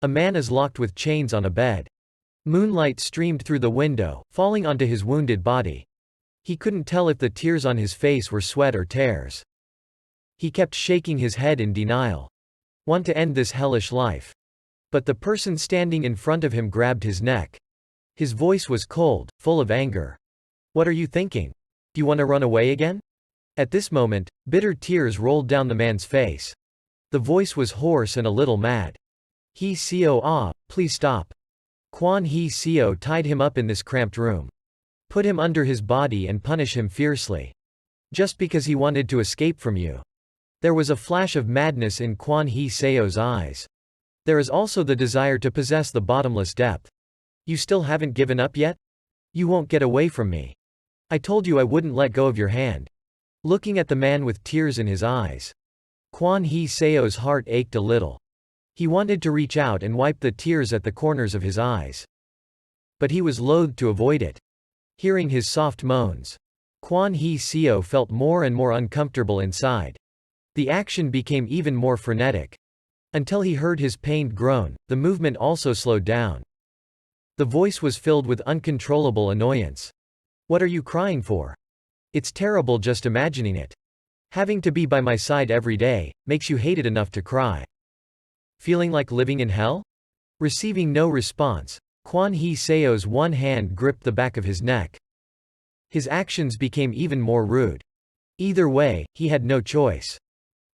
A man is locked with chains on a bed. Moonlight streamed through the window, falling onto his wounded body. He couldn't tell if the tears on his face were sweat or tears. He kept shaking his head in denial. Want to end this hellish life. But the person standing in front of him grabbed his neck. His voice was cold, full of anger. What are you thinking? Do you want to run away again? At this moment, bitter tears rolled down the man's face. The voice was hoarse and a little mad. He Seo, please stop. Quan He Seo tied him up in this cramped room. Put him under his body and punish him fiercely. Just because he wanted to escape from you. There was a flash of madness in Quan He Seo's eyes. There is also the desire to possess the bottomless depth. You still haven't given up yet? You won't get away from me. I told you I wouldn't let go of your hand. Looking at the man with tears in his eyes. Quan He Seo's heart ached a little. He wanted to reach out and wipe the tears at the corners of his eyes. But he was loath to avoid it. Hearing his soft moans, Quan He Seo felt more and more uncomfortable inside. The action became even more frenetic. Until he heard his pained groan, the movement also slowed down. The voice was filled with uncontrollable annoyance. What are you crying for? It's terrible just imagining it. Having to be by my side every day makes you hate it enough to cry. Feeling like living in hell? Receiving no response, Quan He Seo's one hand gripped the back of his neck. His actions became even more rude. Either way, he had no choice.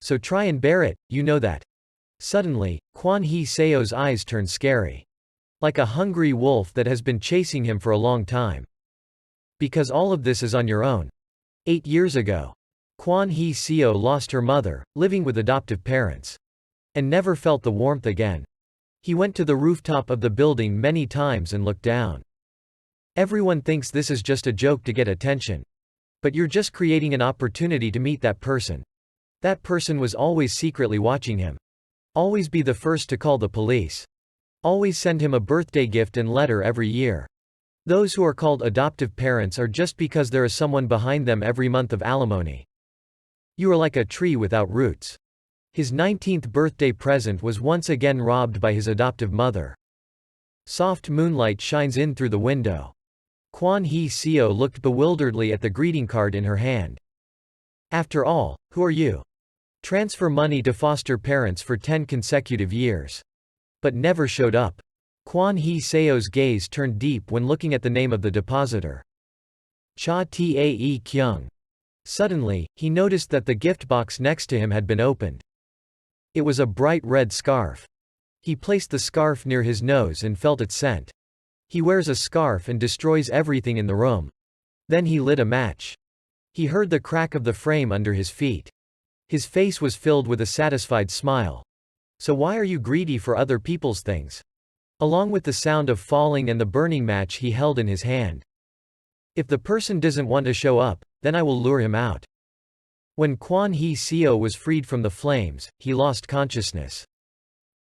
So try and bear it, you know that. Suddenly, Quan He Seo's eyes turned scary. Like a hungry wolf that has been chasing him for a long time. Because all of this is on your own. 8 years ago, Quan He Seo lost her mother, living with adoptive parents. And never felt the warmth again. He went to the rooftop of the building many times and looked down. Everyone thinks this is just a joke to get attention. But you're just creating an opportunity to meet that person. That person was always secretly watching him. Always be the first to call the police. Always send him a birthday gift and letter every year. Those who are called adoptive parents are just because there is someone behind them every month of alimony. You are like a tree without roots. His 19th birthday present was once again robbed by his adoptive mother. Soft moonlight shines in through the window. Quan He Seo looked bewilderedly at the greeting card in her hand. After all, who are you? Transfer money to foster parents for 10 consecutive years. But never showed up. Quan He Seo's gaze turned deep when looking at the name of the depositor. Cha Tae Kyung. Suddenly, he noticed that the gift box next to him had been opened. It was a bright red scarf. He placed the scarf near his nose and felt its scent. He wears a scarf and destroys everything in the room. Then he lit a match. He heard the crack of the frame under his feet. His face was filled with a satisfied smile. So why are you greedy for other people's things? Along with the sound of falling and the burning match he held in his hand. If the person doesn't want to show up, then I will lure him out. When Quan He Seo was freed from the flames, he lost consciousness.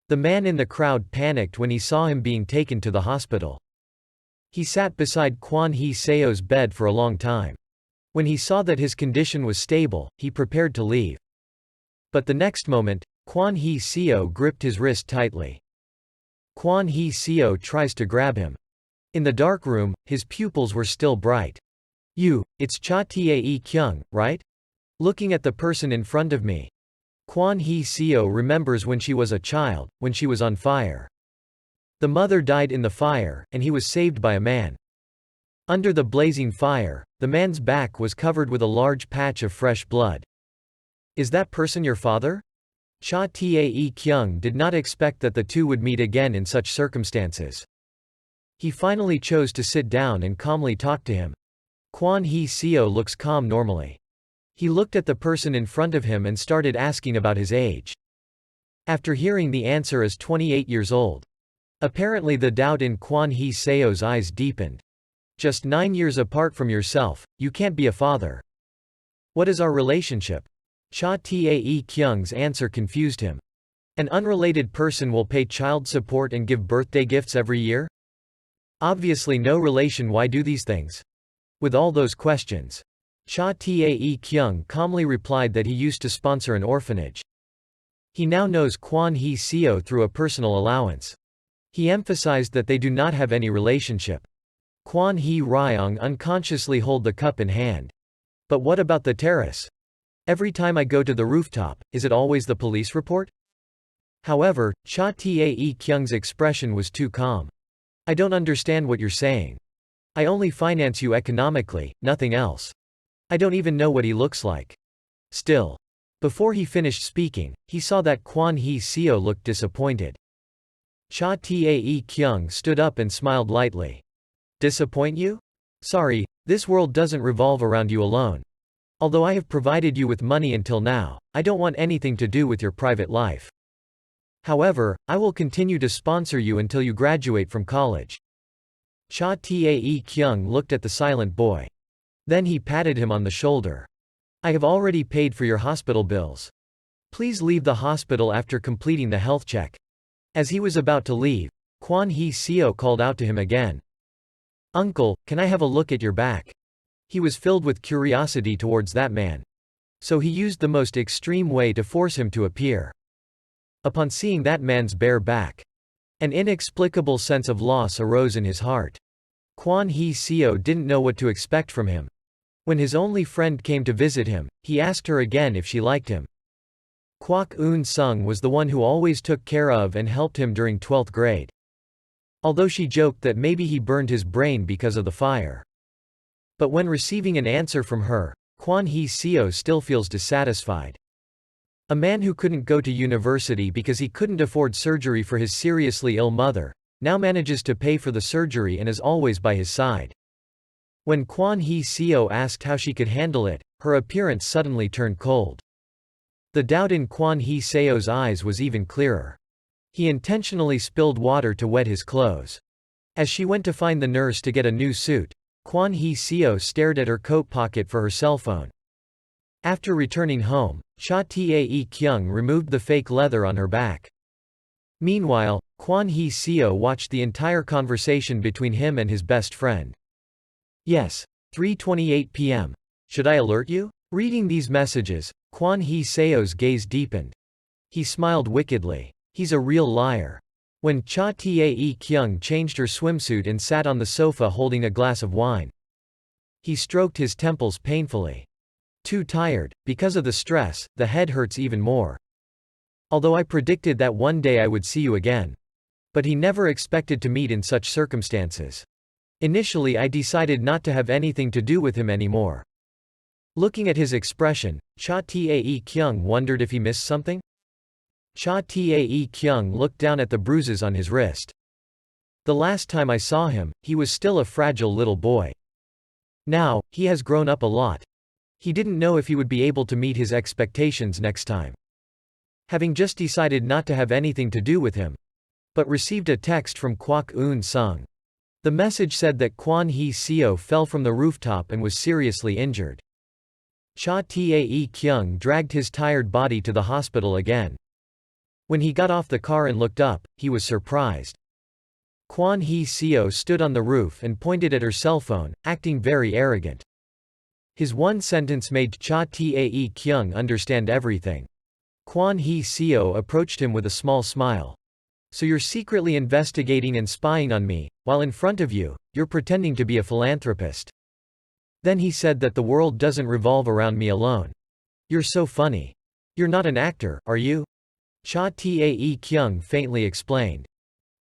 The man in the crowd panicked when he saw him being taken to the hospital. He sat beside Quan He Seo's bed for a long time. When he saw that his condition was stable, he prepared to leave. But the next moment, Quan He Seo gripped his wrist tightly. Quan He Seo tries to grab him. In the dark room, his pupils were still bright. It's Cha Tae Kyung, right? Looking at the person in front of me. Quan He Seo remembers when she was a child, when she was on fire. The mother died in the fire, and he was saved by a man. Under the blazing fire, the man's back was covered with a large patch of fresh blood. Is that person your father? Cha Tae Kyung did not expect that the two would meet again in such circumstances. He finally chose to sit down and calmly talk to him. Quan He Seo looks calm normally. He looked at the person in front of him and started asking about his age. After hearing the answer as 28 years old. Apparently the doubt in Quan He Seo's eyes deepened. Just 9 years apart from yourself, you can't be a father. What is our relationship? Cha Tae Kyung's answer confused him. An unrelated person will pay child support and give birthday gifts every year? Obviously no relation. Why do these things? With all those questions, Cha Tae Kyung calmly replied that he used to sponsor an orphanage. He now knows Quan He Seo through a personal allowance. He emphasized that they do not have any relationship. Kwon Hee-ryong unconsciously hold the cup in hand. But what about the terrace? Every time I go to the rooftop, is it always the police report? However, Cha Tae-kyung's expression was too calm. I don't understand what you're saying. I only finance you economically, nothing else. I don't even know what he looks like. Still. Before he finished speaking, he saw that Kwon Hee-seo looked disappointed. Cha Tae-kyung stood up and smiled lightly. Disappoint you? Sorry, this world doesn't revolve around you alone. Although I have provided you with money until now, I don't want anything to do with your private life. However, I will continue to sponsor you until you graduate from college. Cha Tae-kyung looked at the silent boy. Then he patted him on the shoulder. I have already paid for your hospital bills. Please leave the hospital after completing the health check. As he was about to leave, Kwon Hee-seo called out to him again. Uncle, can I have a look at your back? He was filled with curiosity towards that man. So he used the most extreme way to force him to appear. Upon seeing that man's bare back, an inexplicable sense of loss arose in his heart. Kwon Hee-seo didn't know what to expect from him. When his only friend came to visit him, he asked her again if she liked him. Kwak Eun-sung was the one who always took care of and helped him during 12th grade. Although she joked that maybe he burned his brain because of the fire. But when receiving an answer from her, Kwon Hee-seo still feels dissatisfied. A man who couldn't go to university because he couldn't afford surgery for his seriously ill mother, now manages to pay for the surgery and is always by his side. When Kwon Hee-seo asked how she could handle it, her appearance suddenly turned cold. The doubt in Kwon Hee-seo's eyes was even clearer. He intentionally spilled water to wet his clothes. As she went to find the nurse to get a new suit, Kwon Hee-seo stared at her coat pocket for her cell phone. After returning home, Cha Tae-kyung removed the fake leather on her back. Meanwhile, Kwon Hee-seo watched the entire conversation between him and his best friend. Yes. 3:28 p.m. Should I alert you? Reading these messages, Kwon Hee-seo's gaze deepened. He smiled wickedly. He's a real liar. When Cha Tae-kyung changed her swimsuit and sat on the sofa holding a glass of wine, he stroked his temples painfully. Too tired, because of the stress, the head hurts even more. Although I predicted that one day I would see you again. But he never expected to meet in such circumstances. Initially I decided not to have anything to do with him anymore. Looking at his expression, Cha Tae-kyung wondered if he missed something? Cha Tae-kyung looked down at the bruises on his wrist. The last time I saw him, he was still a fragile little boy. Now, he has grown up a lot. He didn't know if he would be able to meet his expectations next time. Having just decided not to have anything to do with him, but received a text from Kwak Eun-sung. The message said that Kwon Hee-seo fell from the rooftop and was seriously injured. Cha Tae-kyung dragged his tired body to the hospital again. When he got off the car and looked up, he was surprised. Kwon Hee-seo stood on the roof and pointed at her cell phone, acting very arrogant. His one sentence made Cha Tae-kyung understand everything. Kwon Hee-seo approached him with a small smile. So you're secretly investigating and spying on me, while in front of you, you're pretending to be a philanthropist. Then he said that the world doesn't revolve around me alone. You're so funny. You're not an actor, are you? Cha Tae-kyung faintly explained.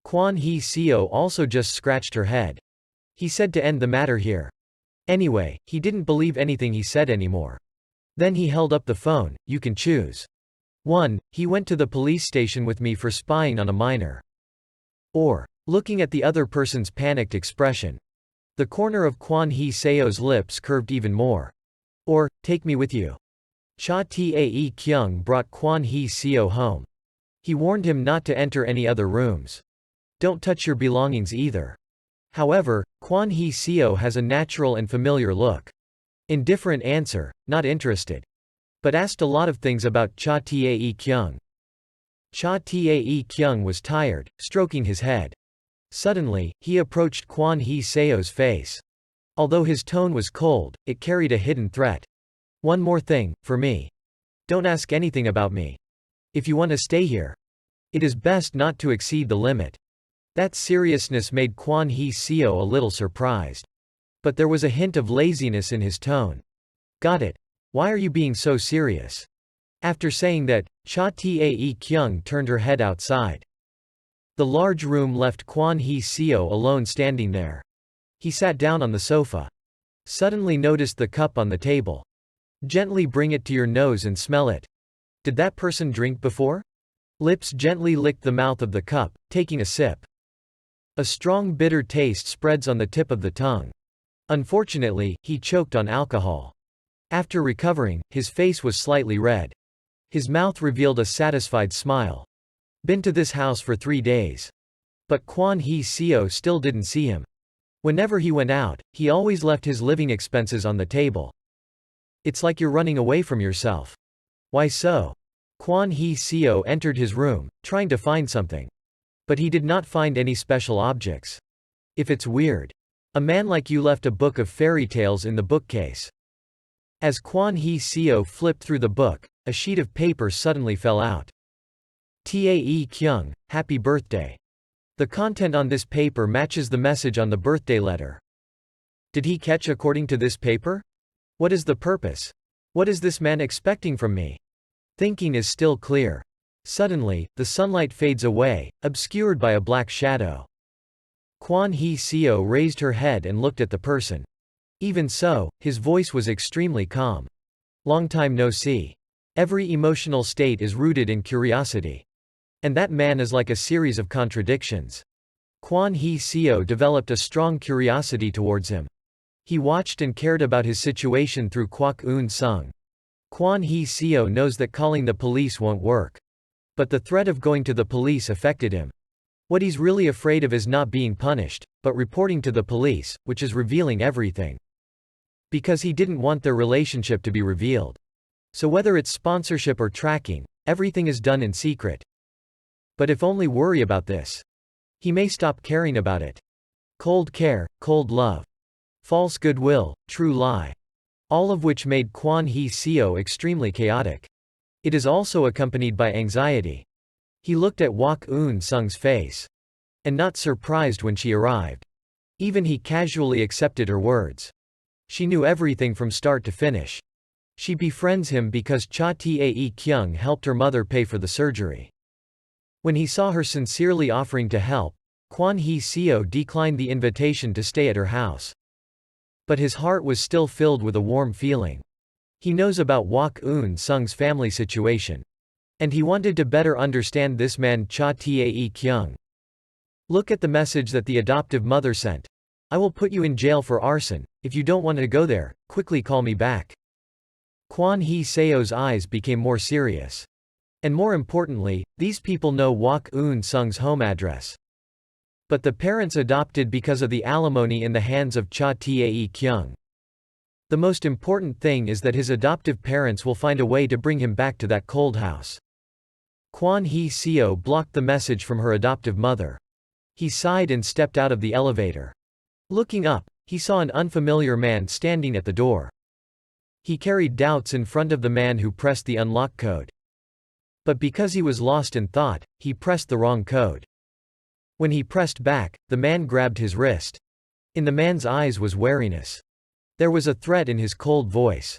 Kwon Hee-seo also just scratched her head. He said to end the matter here. Anyway, he didn't believe anything he said anymore. Then he held up the phone. You can choose. 1. He went to the police station with me for spying on a minor. Or, looking at the other person's panicked expression. The corner of Kwon Hee-seo's lips curved even more. Or, take me with you. Cha Tae-kyung brought Kwon Hee-seo home. He warned him not to enter any other rooms. Don't touch your belongings either. However, Kwon Hee-seo has a natural and familiar look. Indifferent answer, not interested. But asked a lot of things about Cha Tae-kyung. Cha Tae-kyung was tired, stroking his head. Suddenly, he approached Kwon Hee-seo's face. Although his tone was cold, it carried a hidden threat. One more thing, for me. Don't ask anything about me. If you want to stay here, it is best not to exceed the limit. That seriousness made Kwon Hee-seo a little surprised. But there was a hint of laziness in his tone. Got it. Why are you being so serious? After saying that, Cha Tae-kyung turned her head outside. The large room left Kwon Hee-seo alone standing there. He sat down on the sofa. Suddenly noticed the cup on the table. Gently bring it to your nose and smell it. Did that person drink before? Lips gently licked the mouth of the cup, taking a sip. A strong bitter taste spreads on the tip of the tongue. Unfortunately, he choked on alcohol. After recovering, his face was slightly red. His mouth revealed a satisfied smile. Been to this house for 3 days. But Kwon Hee-seo still didn't see him. Whenever he went out, he always left his living expenses on the table. It's like you're running away from yourself. Why so? Kwon Hee-seo entered his room, trying to find something. But he did not find any special objects. If it's weird. A man like you left a book of fairy tales in the bookcase. As Kwon Hee-seo flipped through the book, a sheet of paper suddenly fell out. Tae-kyung, happy birthday. The content on this paper matches the message on the birthday letter. Did he catch according to this paper? What is the purpose? What is this man expecting from me? Thinking is still clear. Suddenly, the sunlight fades away, obscured by a black shadow. Kwon Hee-seo raised her head and looked at the person. Even so, his voice was extremely calm. Long time no see. Every emotional state is rooted in curiosity. And that man is like a series of contradictions. Kwon Hee-seo developed a strong curiosity towards him. He watched and cared about his situation through Kwak Eun-sung. Kwon Hee-seo knows that calling the police won't work. But the threat of going to the police affected him. What he's really afraid of is not being punished, but reporting to the police, which is revealing everything. Because he didn't want their relationship to be revealed. So whether it's sponsorship or tracking, everything is done in secret. But if only worry about this. He may stop caring about it. Cold care, cold love. False goodwill, true lie. All of which made Kwon Hee-seo extremely chaotic. It is also accompanied by anxiety. He looked at Kwak Eun-sung's face. And not surprised when she arrived. Even he casually accepted her words. She knew everything from start to finish. She befriends him because Cha Tae-kyung helped her mother pay for the surgery. When he saw her sincerely offering to help, Kwon Hee-seo declined the invitation to stay at her house. But his heart was still filled with a warm feeling. He knows about Kwak Eun-sung's family situation. And he wanted to better understand this man Cha Tae-kyung. Look at the message that the adoptive mother sent. I will put you in jail for arson. If you don't want to go there, quickly call me back. Kwon Hee-seo's eyes became more serious. And more importantly, these people know Kwak Eun-sung's home address. But the parents adopted because of the alimony in the hands of Cha Tae-kyung. The most important thing is that his adoptive parents will find a way to bring him back to that cold house. Kwon Hee-seo blocked the message from her adoptive mother. He sighed and stepped out of the elevator. Looking up, he saw an unfamiliar man standing at the door. He carried doubts in front of the man who pressed the unlock code. But because he was lost in thought, he pressed the wrong code. When he pressed back, the man grabbed his wrist. In the man's eyes was wariness. There was a threat in his cold voice.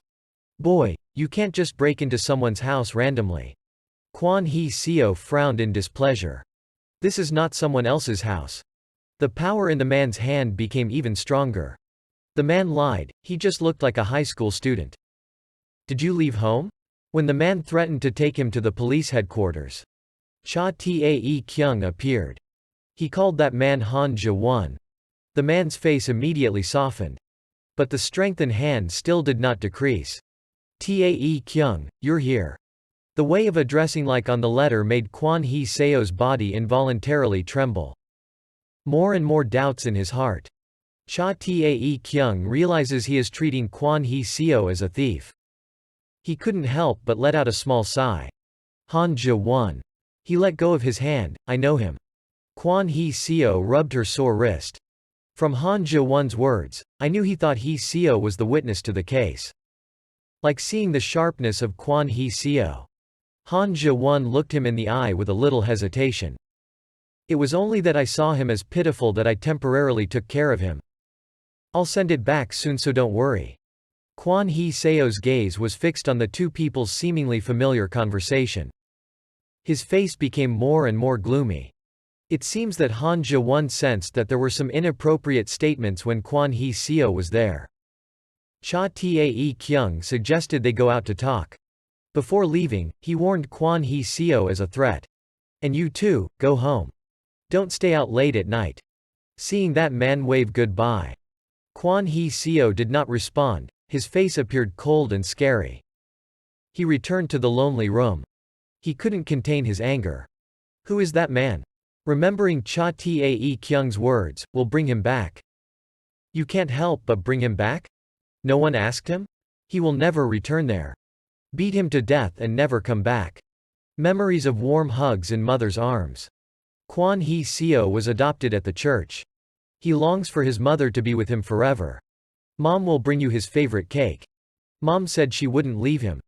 Boy, you can't just break into someone's house randomly. Kwon Hee-seo frowned in displeasure. This is not someone else's house. The power in the man's hand became even stronger. The man lied, he just looked like a high school student. Did you leave home? When the man threatened to take him to the police headquarters, Cha Tae-kyung appeared. He called that man Han Ja-won. The man's face immediately softened. But the strength in hand still did not decrease. Tae-kyung, you're here. The way of addressing like on the letter made Kwon Hee-seo's body involuntarily tremble. More and more doubts in his heart. Cha Tae-kyung realizes he is treating Kwon Hee-seo as a thief. He couldn't help but let out a small sigh. Han Ja-won. He let go of his hand, I know him. Kwon Hee-seo rubbed her sore wrist. From Han Ja-won's words, I knew he thought Hee-seo was the witness to the case. Like seeing the sharpness of Kwon Hee-seo. Han Ja-won looked him in the eye with a little hesitation. It was only that I saw him as pitiful that I temporarily took care of him. I'll send it back soon, so don't worry. Kwon Hee-seo's gaze was fixed on the two people's seemingly familiar conversation. His face became more and more gloomy. It seems that Han Ji-won sensed that there were some inappropriate statements when Kwon Hee-seo was there. Cha Tae-kyung suggested they go out to talk. Before leaving, he warned Kwon Hee-seo as a threat. And you too, go home. Don't stay out late at night. Seeing that man wave goodbye. Kwon Hee-seo did not respond, his face appeared cold and scary. He returned to the lonely room. He couldn't contain his anger. Who is that man? Remembering Cha Tae-kyung's words, will bring him back. You can't help but bring him back? No one asked him? He will never return there. Beat him to death and never come back. Memories of warm hugs in mother's arms. Kwon Hee-seo was adopted at the church. He longs for his mother to be with him forever. Mom will bring you his favorite cake. Mom said she wouldn't leave him.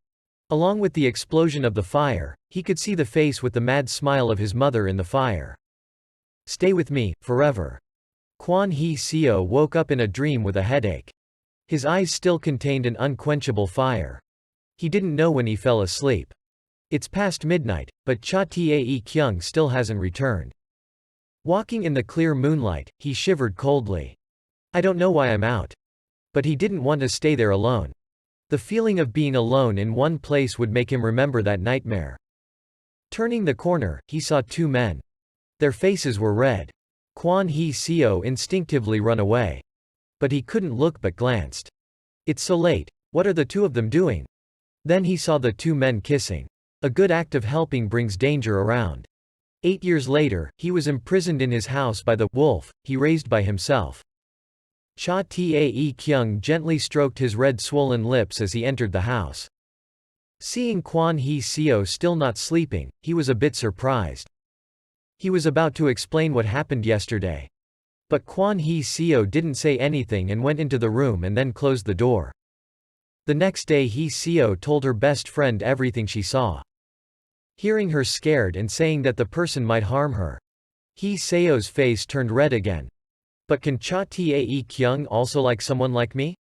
Along with the explosion of the fire, he could see the face with the mad smile of his mother in the fire. Stay with me, forever. Kwon Hee-seo woke up in a dream with a headache. His eyes still contained an unquenchable fire. He didn't know when he fell asleep. It's past midnight, but Cha Tae-kyung still hasn't returned. Walking in the clear moonlight, he shivered coldly. I don't know why I'm out. But he didn't want to stay there alone. The feeling of being alone in one place would make him remember that nightmare. Turning the corner, he saw two men. Their faces were red. Kwon Hee-seo instinctively ran away. But he couldn't look but glanced. It's so late, what are the two of them doing? Then he saw the two men kissing. A good act of helping brings danger around. 8 years later, he was imprisoned in his house by the wolf he raised by himself. Cha Tae-kyung gently stroked his red swollen lips as he entered the house. Seeing Kwon Hee-seo still not sleeping, he was a bit surprised. He was about to explain what happened yesterday. But Kwon Hee-seo didn't say anything and went into the room and then closed the door. The next day Hee-seo told her best friend everything she saw. Hearing her scared and saying that the person might harm her. Hee-seo's face turned red again. But can Cha Tae-kyung also like someone like me?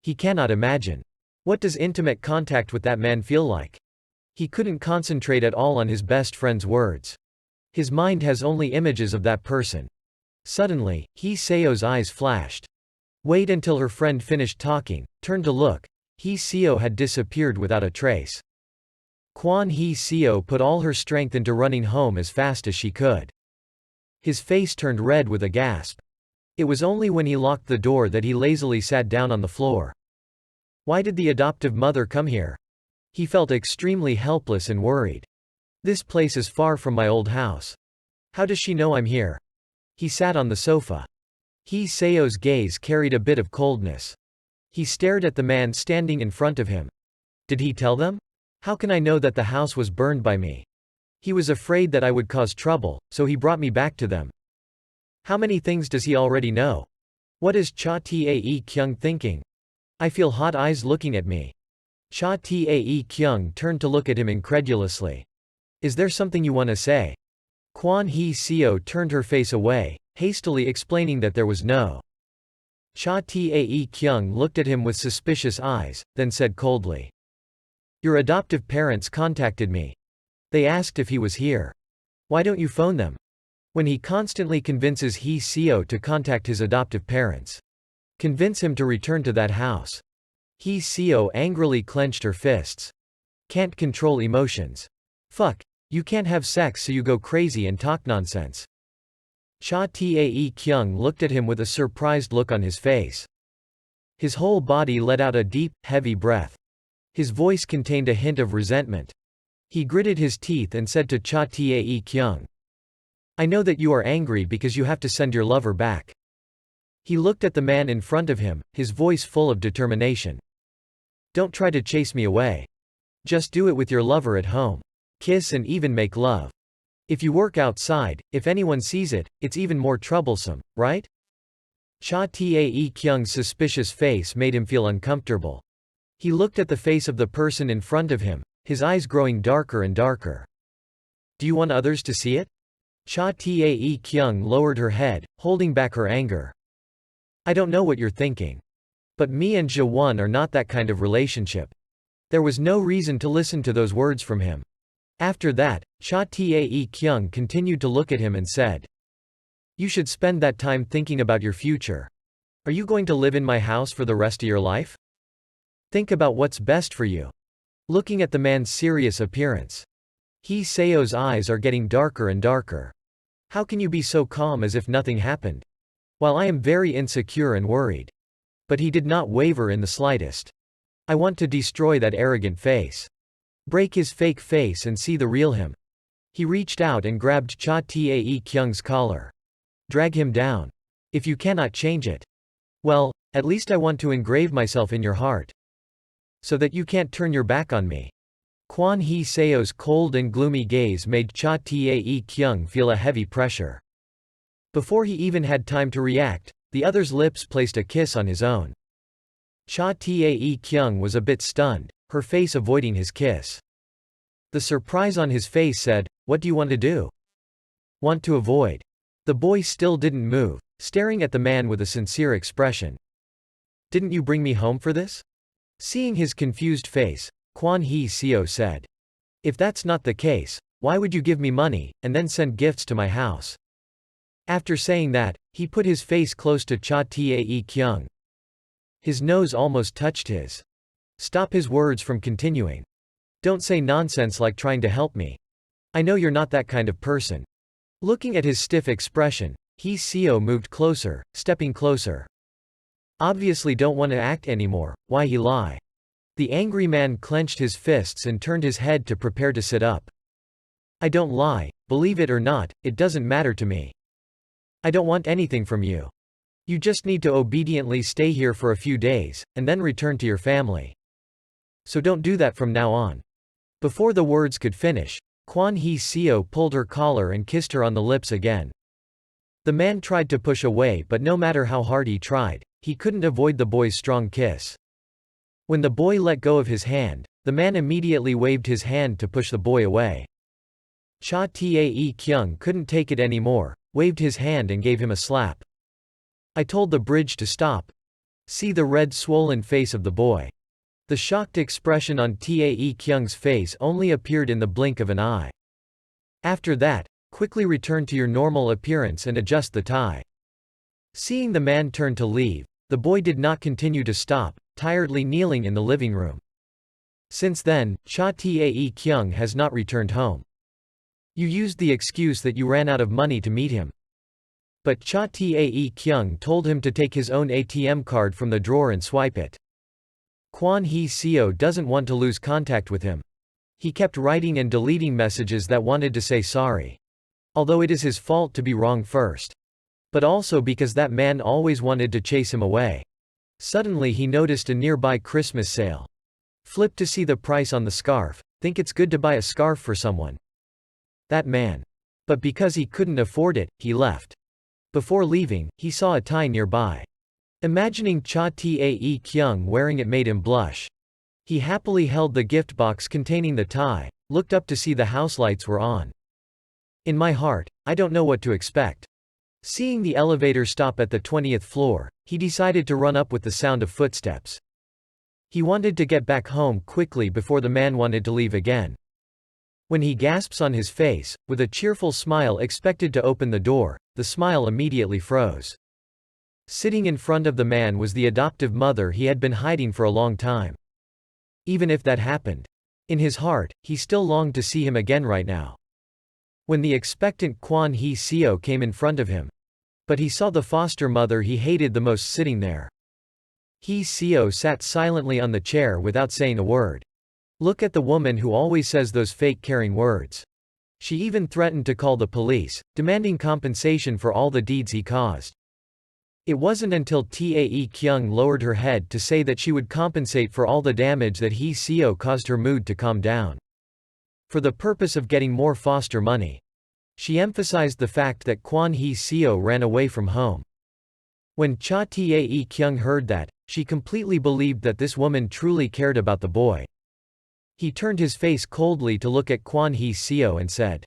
He cannot imagine. What does intimate contact with that man feel like? He couldn't concentrate at all on his best friend's words. His mind has only images of that person. Suddenly, Hee-seo's eyes flashed. Wait until her friend finished talking, turned to look. Hee-seo had disappeared without a trace. Kwon Hee-seo put all her strength into running home as fast as she could. His face turned red with a gasp. It was only when he locked the door that he lazily sat down on the floor. Why did the adoptive mother come here? He felt extremely helpless and worried. This place is far from my old house. How does she know I'm here? He sat on the sofa. Hee-seo's gaze carried a bit of coldness. He stared at the man standing in front of him. Did he tell them? How can I know that the house was burned by me? He was afraid that I would cause trouble, so he brought me back to them. How many things does he already know? What is Cha Tae-kyung thinking? I feel hot eyes looking at me. Cha Tae-kyung turned to look at him incredulously. Is there something you want to say? Kwon Hee-seo turned her face away, hastily explaining that there was no. Cha Tae-kyung looked at him with suspicious eyes, then said coldly. Your adoptive parents contacted me. They asked if he was here. Why don't you phone them? When he constantly convinces Hee-seo to contact his adoptive parents. Convince him to return to that house. Hee-seo angrily clenched her fists. Can't control emotions. Fuck, you can't have sex so you go crazy and talk nonsense. Cha Tae-kyung looked at him with a surprised look on his face. His whole body let out a deep, heavy breath. His voice contained a hint of resentment. He gritted his teeth and said to Cha Tae-kyung. I know that you are angry because you have to send your lover back. He looked at the man in front of him, his voice full of determination. Don't try to chase me away. Just do it with your lover at home. Kiss and even make love. If you work outside, if anyone sees it, it's even more troublesome, right? Cha Tae-kyung's suspicious face made him feel uncomfortable. He looked at the face of the person in front of him, his eyes growing darker and darker. Do you want others to see it? Cha Tae Kyung lowered her head, holding back her anger. I don't know what you're thinking. But me and Ja-won are not that kind of relationship. There was no reason to listen to those words from him. After that, Cha Tae Kyung continued to look at him and said, you should spend that time thinking about your future. Are you going to live in my house for the rest of your life? Think about what's best for you. Looking at the man's serious appearance, Hee Seo's eyes are getting darker and darker. How can you be so calm as if nothing happened? While I am very insecure and worried. But he did not waver in the slightest. I want to destroy that arrogant face. Break his fake face and see the real him. He reached out and grabbed Cha Tae Kyung's collar. Drag him down. If you cannot change it, well, at least I want to engrave myself in your heart. So that you can't turn your back on me. Kwon Hee Seo's cold and gloomy gaze made Cha Tae Kyung feel a heavy pressure. Before he even had time to react, the other's lips placed a kiss on his own. Cha Tae Kyung was a bit stunned, her face avoiding his kiss. The surprise on his face said, what do you want to do? Want to avoid. The boy still didn't move, staring at the man with a sincere expression. Didn't you bring me home for this? Seeing his confused face, Kwon Hee Seo said. If that's not the case, why would you give me money, and then send gifts to my house? After saying that, he put his face close to Cha Tae Kyung. His nose almost touched his. Stop his words from continuing. Don't say nonsense like trying to help me. I know you're not that kind of person. Looking at his stiff expression, Hee Seo moved closer, stepping closer. Obviously don't want to act anymore, why he lie? The angry man clenched his fists and turned his head to prepare to sit up. I don't lie, believe it or not, it doesn't matter to me. I don't want anything from you. You just need to obediently stay here for a few days, and then return to your family. So don't do that from now on. Before the words could finish, Kwon Hee Seo pulled her collar and kissed her on the lips again. The man tried to push away, but no matter how hard he tried, he couldn't avoid the boy's strong kiss. When the boy let go of his hand, the man immediately waved his hand to push the boy away. Cha Tae Kyung couldn't take it anymore, waved his hand and gave him a slap. I told the bridge to stop. See the red swollen face of the boy. The shocked expression on Tae Kyung's face only appeared in the blink of an eye. After that, quickly return to your normal appearance and adjust the tie. Seeing the man turn to leave, the boy did not continue to stop, tiredly kneeling in the living room. Since then, Cha Tae Kyung has not returned home. You used the excuse that you ran out of money to meet him. But Cha Tae Kyung told him to take his own ATM card from the drawer and swipe it. Kwon Hee Seo doesn't want to lose contact with him. He kept writing and deleting messages that wanted to say sorry. Although it is his fault to be wrong first. But also because that man always wanted to chase him away. Suddenly he noticed a nearby Christmas sale. Flipped to see the price on the scarf, think it's good to buy a scarf for someone. That man. But because he couldn't afford it, he left. Before leaving, he saw a tie nearby. Imagining Cha Tae Kyung wearing it made him blush. He happily held the gift box containing the tie, looked up to see the house lights were on. In my heart, I don't know what to expect. Seeing the elevator stop at the 20th floor, he decided to run up with the sound of footsteps. He wanted to get back home quickly before the man wanted to leave again. When he gasps on his face, with a cheerful smile expected to open the door, the smile immediately froze. Sitting in front of the man was the adoptive mother he had been hiding for a long time. Even if that happened, in his heart, he still longed to see him again right now. When the expectant Kwon Hee Seo came in front of him. But he saw the foster mother he hated the most sitting there. Hee Seo sat silently on the chair without saying a word. Look at the woman who always says those fake caring words. She even threatened to call the police, demanding compensation for all the deeds he caused. It wasn't until Tae Kyung lowered her head to say that she would compensate for all the damage that Hee Seo caused her mood to calm down. For the purpose of getting more foster money. She emphasized the fact that Kwon Hee Seo ran away from home. When Cha Tae Kyung heard that, she completely believed that this woman truly cared about the boy. He turned his face coldly to look at Kwon Hee Seo and said,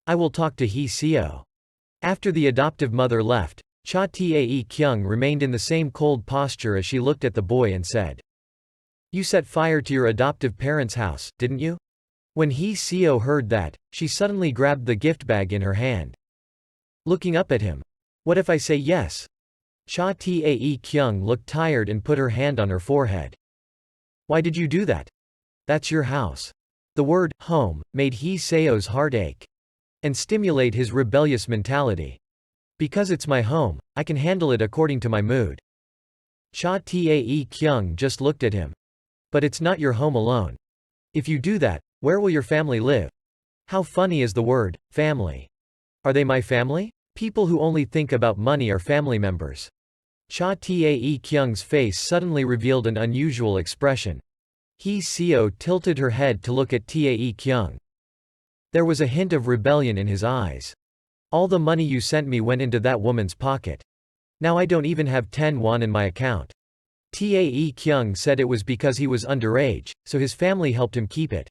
I will talk to Hee Seo. After the adoptive mother left, Cha Tae Kyung remained in the same cold posture as she looked at the boy and said, "You set fire to your adoptive parents' house, didn't you?" When Hee Seo heard that, she suddenly grabbed the gift bag in her hand. Looking up at him. "What if I say yes?" Cha Tae Kyung looked tired and put her hand on her forehead. "Why did you do that? That's your house." The word, home, made Hee Seo's heart ache and stimulate his rebellious mentality. "Because it's my home, I can handle it according to my mood." Cha Tae Kyung just looked at him. "But it's not your home alone. If you do that, where will your family live?" How funny is the word, family. Are they my family? People who only think about money are family members. Cha Tae Kyung's face suddenly revealed an unusual expression. Hee Seo tilted her head to look at Tae Kyung. There was a hint of rebellion in his eyes. "All the money you sent me went into that woman's pocket. Now I don't even have 10 won in my account." Tae Kyung said it was because he was underage, so his family helped him keep it.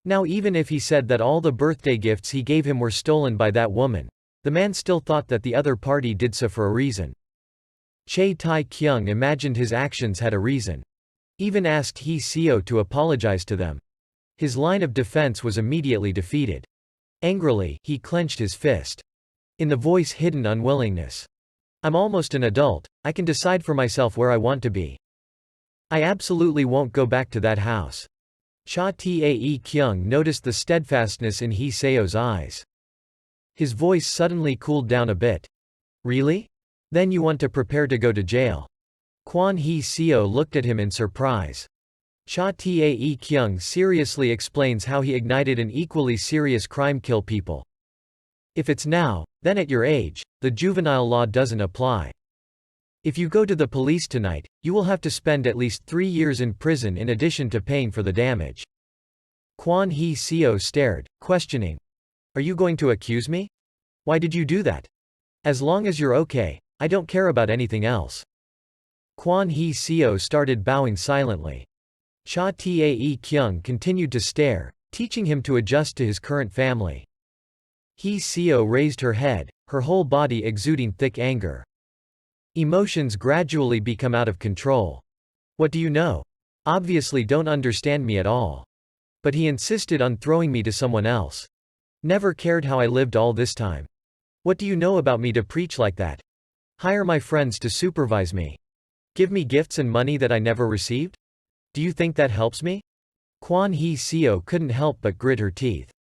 Now even if he said that all the birthday gifts he gave him were stolen by that woman, the man still thought that the other party did so for a reason. Chae Tae Kyung imagined his actions had a reason. Even asked Hee Seo to apologize to them. His line of defense was immediately defeated. Angrily, he clenched his fist. In the voice hidden unwillingness. "I'm almost an adult, I can decide for myself where I want to be. I absolutely won't go back to that house." Cha Tae Kyung noticed the steadfastness in Hee Seo's eyes. His voice suddenly cooled down a bit. "Really? Then you want to prepare to go to jail?" Kwon Hee Seo looked at him in surprise. Cha Tae Kyung seriously explains how he ignited an equally serious crime: kill people. "If it's now, then at your age, the juvenile law doesn't apply. If you go to the police tonight, you will have to spend at least 3 years in prison in addition to paying for the damage." Kwon Hee Seo stared, questioning. "Are you going to accuse me? Why did you do that? As long as you're okay, I don't care about anything else." Kwon Hee Seo started bowing silently. Cha Tae Kyung continued to stare, teaching him to adjust to his current family. Hee Seo raised her head, her whole body exuding thick anger. Emotions gradually become out of control. "What do you know? Obviously don't understand me at all. But he insisted on throwing me to someone else. Never cared how I lived all this time. What do you know about me to preach like that? Hire my friends to supervise me. Give me gifts and money that I never received? Do you think that helps me?" Kwon Hee Seo couldn't help but grit her teeth.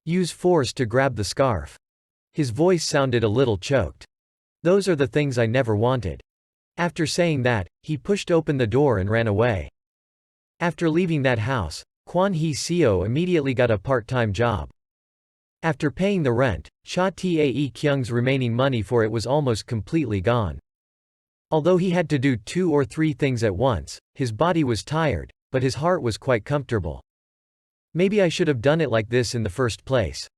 "Use force to grab the scarf." His voice sounded a little choked. "Those are the things I never wanted." After saying that, he pushed open the door and ran away. After leaving that house, Kwon Hee Seo immediately got a part-time job. After paying the rent, Cha Tae Kyung's remaining money for it was almost completely gone. Although he had to do 2 or 3 things at once, his body was tired, but his heart was quite comfortable. Maybe I should have done it like this in the first place.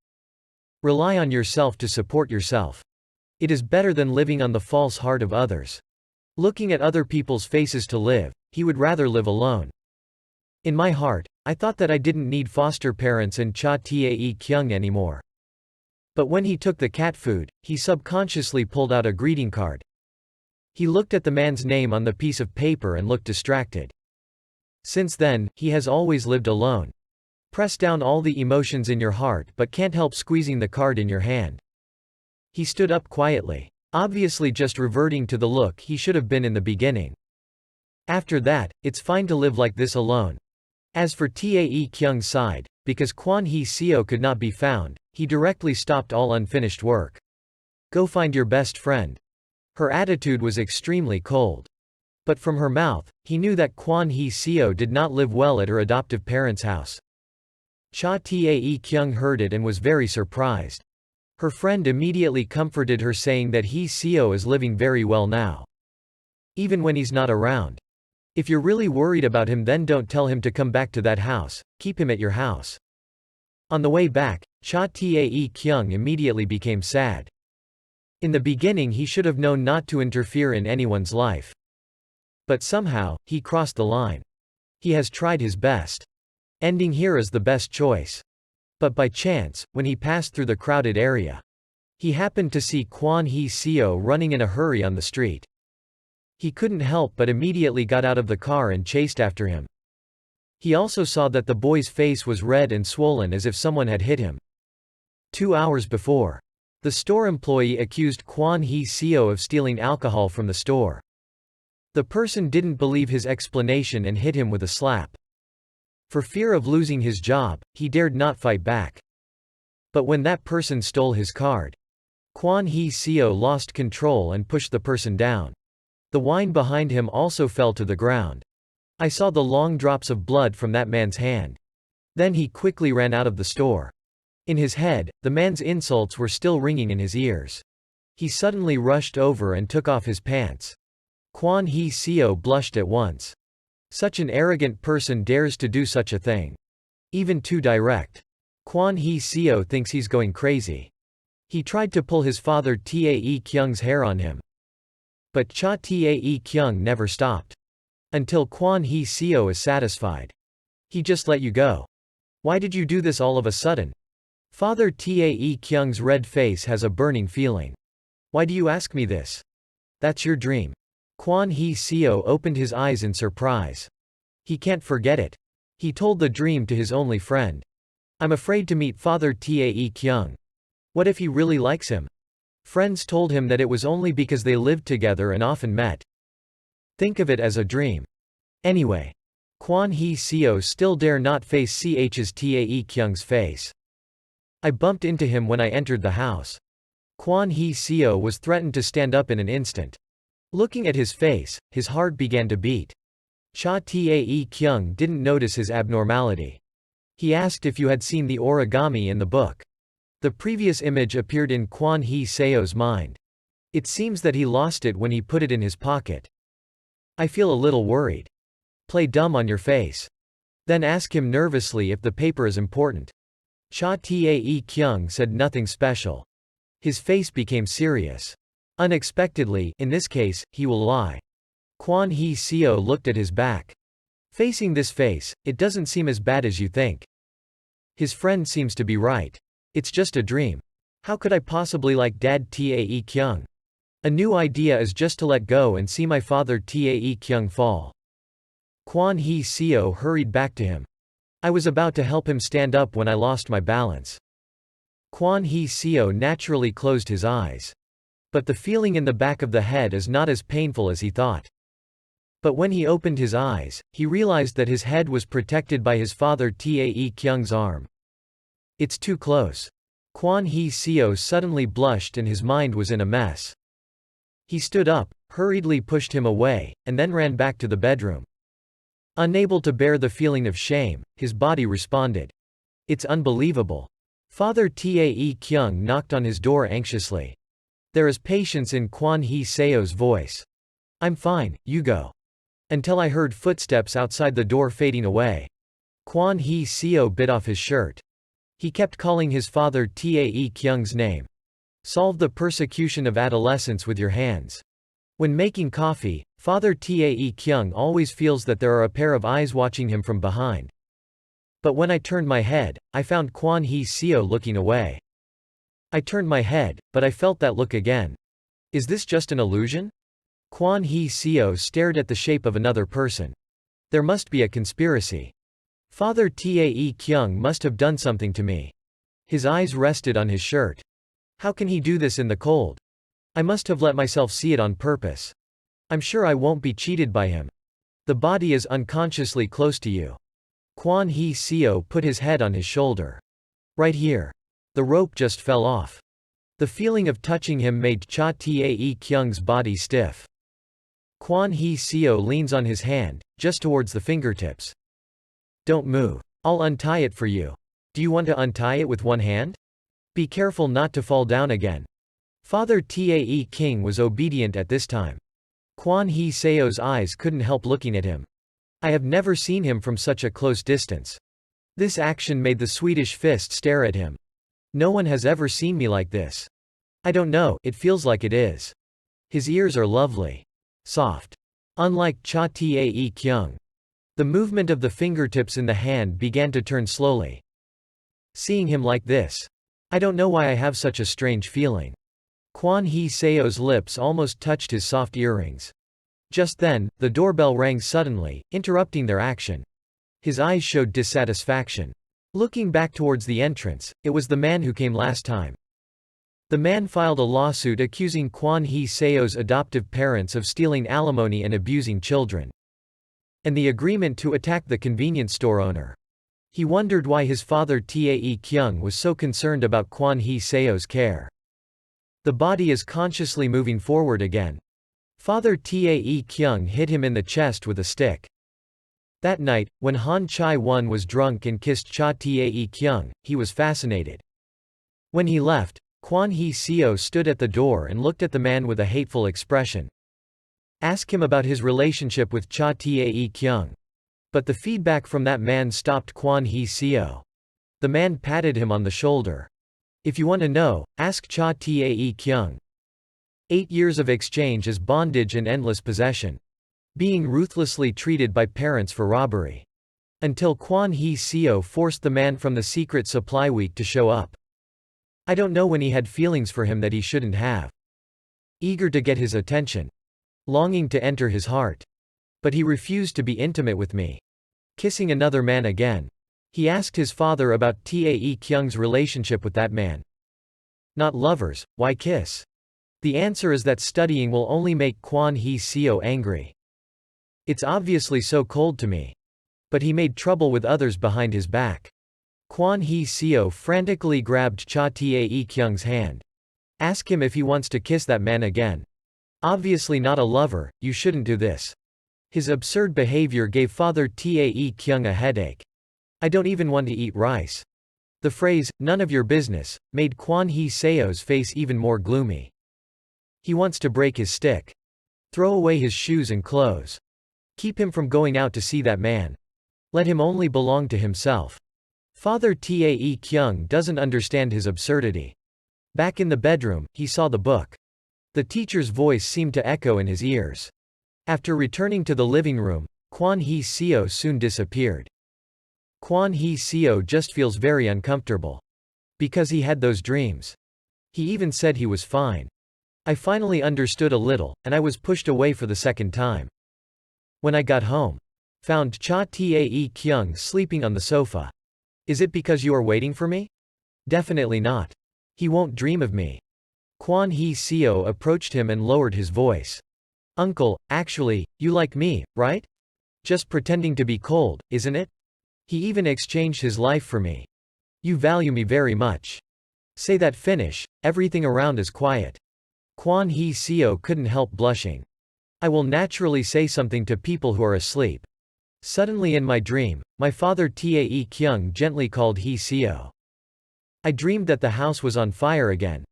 Rely on yourself to support yourself. It is better than living on the false heart of others. Looking at other people's faces to live, he would rather live alone. In my heart, I thought that I didn't need foster parents and Cha Tae Kyung anymore. But when he took the cat food, he subconsciously pulled out a greeting card. He looked at the man's name on the piece of paper and looked distracted. Since then, he has always lived alone. Press down all the emotions in your heart but can't help squeezing the card in your hand. He stood up quietly, obviously just reverting to the look he should have been in the beginning. After that, it's fine to live like this alone. As for Tae Kyung's side, because Kwon Hee Seo could not be found, he directly stopped all unfinished work. "Go find your best friend." Her attitude was extremely cold. But from her mouth, he knew that Kwon Hee Seo did not live well at her adoptive parents' house. Cha Tae Kyung heard it and was very surprised. Her friend immediately comforted her, saying that Hee Seo is living very well now. Even when he's not around. If you're really worried about him, then don't tell him to come back to that house, keep him at your house. On the way back, Cha Tae Kyung immediately became sad. In the beginning he should have known not to interfere in anyone's life. But somehow, he crossed the line. He has tried his best. Ending here is the best choice. But by chance, when he passed through the crowded area, he happened to see Kwon Hee-seo running in a hurry on the street. He couldn't help but immediately got out of the car and chased after him. He also saw that the boy's face was red and swollen as if someone had hit him. 2 hours before, the store employee accused Kwon Hee-seo of stealing alcohol from the store. The person didn't believe his explanation and hit him with a slap. For fear of losing his job, he dared not fight back. But when that person stole his card, Kwon Hee-seo lost control and pushed the person down. The wine behind him also fell to the ground. I saw the long drops of blood from that man's hand. Then he quickly ran out of the store. In his head, the man's insults were still ringing in his ears. He suddenly rushed over and took off his pants. Kwon Hee-seo blushed at once. Such an arrogant person dares to do such a thing. Even too direct. Kwon Hee-seo thinks he's going crazy. He tried to pull his father Tae-kyung's hair on him. But Cha Tae-kyung never stopped. Until Kwon Hee-seo is satisfied. He just let you go. Why did you do this all of a sudden? Father Tae-kyung's red face has a burning feeling. Why do you ask me this? That's your dream. Kwon Hee-seo opened his eyes in surprise. He can't forget it. He told the dream to his only friend. I'm afraid to meet Father Tae-kyung. What if he really likes him? Friends told him that it was only because they lived together and often met. Think of it as a dream. Anyway, Kwon Hee-seo still dare not face Ch's Tae-kyung's face. I bumped into him when I entered the house. Kwon Hee-seo was threatened to stand up in an instant. Looking at his face, his heart began to beat. Cha Tae-kyung didn't notice his abnormality. He asked if you had seen the origami in the book. The previous image appeared in Kwon Hee-seo's mind. It seems that he lost it when he put it in his pocket. I feel a little worried. Play dumb on your face. Then ask him nervously if the paper is important. Cha Tae-kyung said nothing special. His face became serious. Unexpectedly, in this case, he will lie. Kwon Hee-seo looked at his back. Facing this face, it doesn't seem as bad as you think. His friend seems to be right. It's just a dream. How could I possibly like Dad Tae-kyung? A new idea is just to let go and see my father Tae-kyung fall. Kwon Hee-seo hurried back to him. I was about to help him stand up when I lost my balance. Kwon Hee-seo naturally closed his eyes. But the feeling in the back of the head is not as painful as he thought. But when he opened his eyes, he realized that his head was protected by his father Tae-kyung's arm. It's too close. Kwon Hee-seo suddenly blushed and his mind was in a mess. He stood up, hurriedly pushed him away, and then ran back to the bedroom. Unable to bear the feeling of shame, his body responded. It's unbelievable. Father Tae-kyung knocked on his door anxiously. There is patience in Kwon Hee-seo's voice. I'm fine, you go. Until I heard footsteps outside the door fading away. Kwon Hee-seo bit off his shirt. He kept calling his father Tae-kyung's name. Solve the persecution of adolescence with your hands. When making coffee, Father Tae-kyung always feels that there are a pair of eyes watching him from behind. But when I turned my head, I found Kwon Hee-seo looking away. I turned my head, but I felt that look again. Is this just an illusion? Kwon Hee-seo stared at the shape of another person. There must be a conspiracy. Father Tae-kyung must have done something to me. His eyes rested on his shirt. How can he do this in the cold? I must have let myself see it on purpose. I'm sure I won't be cheated by him. The body is unconsciously close to you. Kwon Hee-seo put his head on his shoulder. Right here. The rope just fell off. The feeling of touching him made Cha Tae-kyung's body stiff. Kwon Hee-seo leans on his hand, just towards the fingertips. Don't move. I'll untie it for you. Do you want to untie it with one hand? Be careful not to fall down again. Father Tae-kyung was obedient at this time. Kwon Hee-seo's eyes couldn't help looking at him. I have never seen him from such a close distance. This action made the Swedish fist stare at him. No one has ever seen me like this. I don't know, it feels like it is. His ears are lovely. Soft. Unlike Cha Tae-kyung. The movement of the fingertips in the hand began to turn slowly. seeing him like this. I don't know why I have such a strange feeling. Kwon Hee-seo's lips almost touched his soft earrings. Just then, the doorbell rang suddenly, interrupting their action. His eyes showed dissatisfaction. Looking back towards the entrance, it was the man who came last time. The man filed a lawsuit accusing Kwon Hee-seo's adoptive parents of stealing alimony and abusing children. And the agreement to attack the convenience store owner. He wondered why his father Tae Kyung was so concerned about Kwon Hee-seo's care. The body is consciously moving forward again. Father Tae Kyung hit him in the chest with a stick. That night, when Han Chai-won was drunk and kissed Cha Tae Kyung, he was fascinated. When he left, Kwon Hee-seo stood at the door and looked at the man with a hateful expression. Ask him about his relationship with Cha Tae Kyung. But the feedback from that man stopped Kwon Hee-seo. The man patted him on the shoulder. If you want to know, ask Cha Tae Kyung. 8 years of exchange as bondage and endless possession. Being ruthlessly treated by parents for robbery. Until Kwon Hee-seo forced the man from the secret supply week to show up. I don't know when he had feelings for him that he shouldn't have. Eager to get his attention. Longing to enter his heart. But he refused to be intimate with me. Kissing another man again. He asked his father about Tae Kyung's relationship with that man. Not lovers, why kiss? The answer is that studying will only make Kwon Hee-seo angry. It's obviously so cold to me. But he made trouble with others behind his back. Kwon Hee-seo frantically grabbed Cha Tae Kyung's hand. Ask him if he wants to kiss that man again. Obviously not a lover, you shouldn't do this. His absurd behavior gave Father Tae Kyung a headache. I don't even want to eat rice. The phrase, none of your business, made Kwon Hee-seo's face even more gloomy. He wants to break his stick. Throw away his shoes and clothes. Keep him from going out to see that man. Let him only belong to himself. Father Tae Kyung doesn't understand his absurdity. Back in the bedroom, he saw the book. The teacher's voice seemed to echo in his ears. After returning to the living room, Kwon Hee-seo soon disappeared. Kwon Hee-seo just feels very uncomfortable. Because he had those dreams. He even said he was fine. I finally understood a little, and I was pushed away for the second time. When I got home, found Cha Tae Kyung sleeping on the sofa. Is it because you are waiting for me? Definitely not. He won't dream of me. Kwon Hee-seo approached him and lowered his voice. Uncle, actually, you like me, right? Just pretending to be cold, isn't it? He even exchanged his life for me. You value me very much. Say that finish, everything around is quiet. Kwon Hee-seo couldn't help blushing. I will naturally say something to people who are asleep. Suddenly in my dream, my father Tae Kyung gently called Hee-seo. I dreamed that the house was on fire again.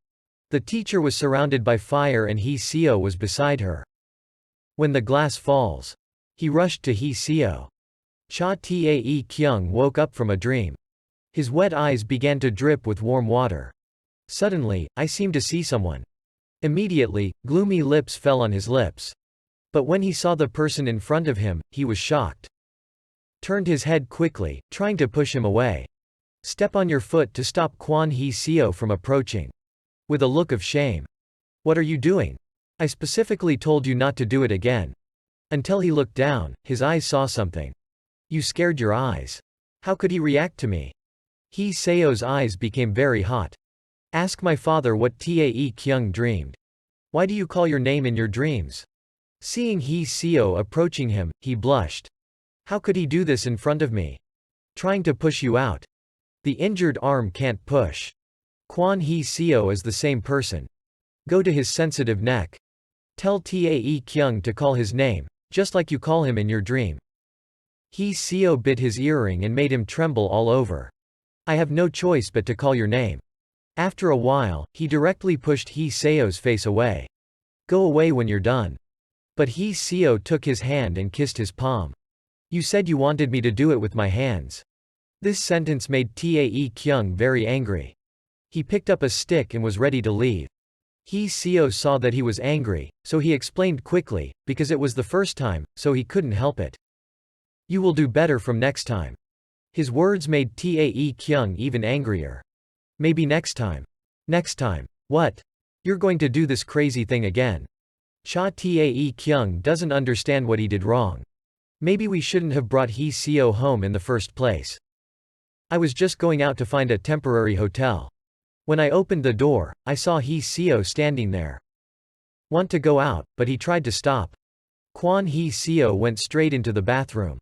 The teacher was surrounded by fire and Hee-seo was beside her. When the glass falls. He rushed to Hee-seo. Cha Tae Kyung woke up from a dream. His wet eyes began to drip with warm water. Suddenly, I seemed to see someone. Immediately, gloomy lips fell on his lips. But when he saw the person in front of him, he was shocked. Turned his head quickly, trying to push him away. Step on your foot to stop Kwon Hee-seo from approaching. With a look of shame. What are you doing? I specifically told you not to do it again. Until he looked down, his eyes saw something. You scared your eyes. How could he react to me? Hee-seo's eyes became very hot. Ask my father what Tae Kyung dreamed. Why do you call your name in your dreams? Seeing Hee-seo approaching him, he blushed. How could he do this in front of me? Trying to push you out. The injured arm can't push. Kwon Hee-seo is the same person. Go to his sensitive neck. Tell Tae Kyung to call his name, just like you call him in your dream. Hee-seo bit his earring and made him tremble all over. I have no choice but to call your name. After a while, he directly pushed Hee-seo's face away. Go away when you're done. But Hee-seo took his hand and kissed his palm. You said you wanted me to do it with my hands. This sentence made Tae Kyung very angry. He picked up a stick and was ready to leave. Hee-seo saw that he was angry, so he explained quickly, because it was the first time, so he couldn't help it. You will do better from next time. His words made Tae Kyung even angrier. Maybe next time. Next time. What? You're going to do this crazy thing again. Cha Tae Kyung doesn't understand what he did wrong. Maybe we shouldn't have brought Hee Seo home in the first place. I was just going out to find a temporary hotel. When I opened the door, I saw Hee Seo standing there. Want to go out, but he tried to stop. Kwon Hee Seo went straight into the bathroom.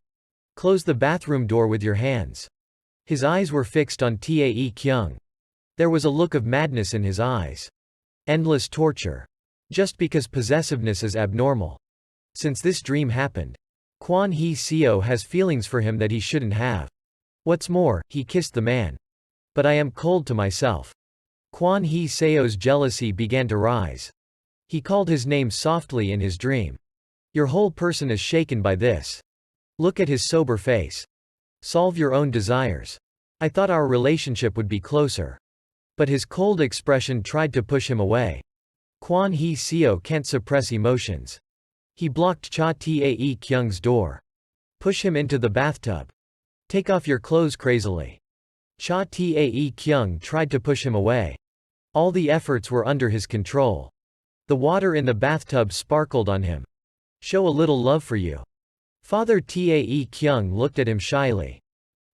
Close the bathroom door with your hands. His eyes were fixed on Tae Kyung. There was a look of madness in his eyes. Endless torture. Just because possessiveness is abnormal. Since this dream happened, Kwon Hee Seo has feelings for him that he shouldn't have. What's more, he kissed the man. But I am cold to myself. Kwon Hee Seo's jealousy began to rise. He called his name softly in his dream. Your whole person is shaken by this. Look at his sober face. Solve your own desires. I thought our relationship would be closer. But his cold expression tried to push him away. Kwon Hee Seo can't suppress emotions. He blocked Cha Tae Kyung's door. Push him into the bathtub. Take off your clothes crazily. Cha Tae Kyung tried to push him away. All the efforts were under his control. The water in the bathtub sparkled on him. Show a little love for you. Father Tae Kyung looked at him shyly,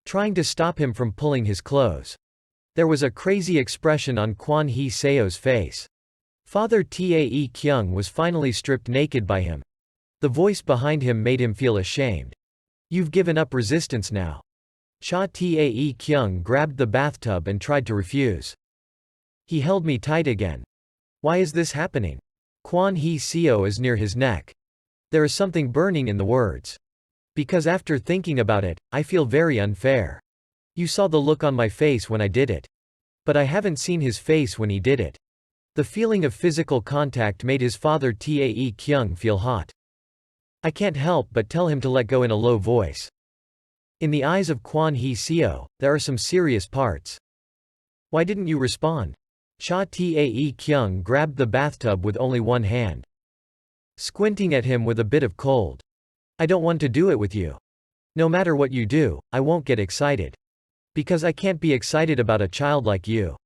trying to stop him from pulling his clothes. There was a crazy expression on Kwon Hee Seo's face. Father Tae Kyung was finally stripped naked by him. The voice behind him made him feel ashamed. You've given up resistance now. Cha Tae Kyung grabbed the bathtub and tried to refuse. He held me tight again. Why is this happening? Kwon Hee Seo is near his neck. There is something burning in the words. Because after thinking about it, I feel very unfair. You saw the look on my face when I did it. But I haven't seen his face when he did it. The feeling of physical contact made his father Tae Kyung feel hot. I can't help but tell him to let go in a low voice. In the eyes of Kwon Hee Seo, there are some serious parts. Why didn't you respond? Cha Tae Kyung grabbed the bathtub with only one hand, squinting at him with a bit of cold. I don't want to do it with you. No matter what you do, I won't get excited. Because I can't be excited about a child like you.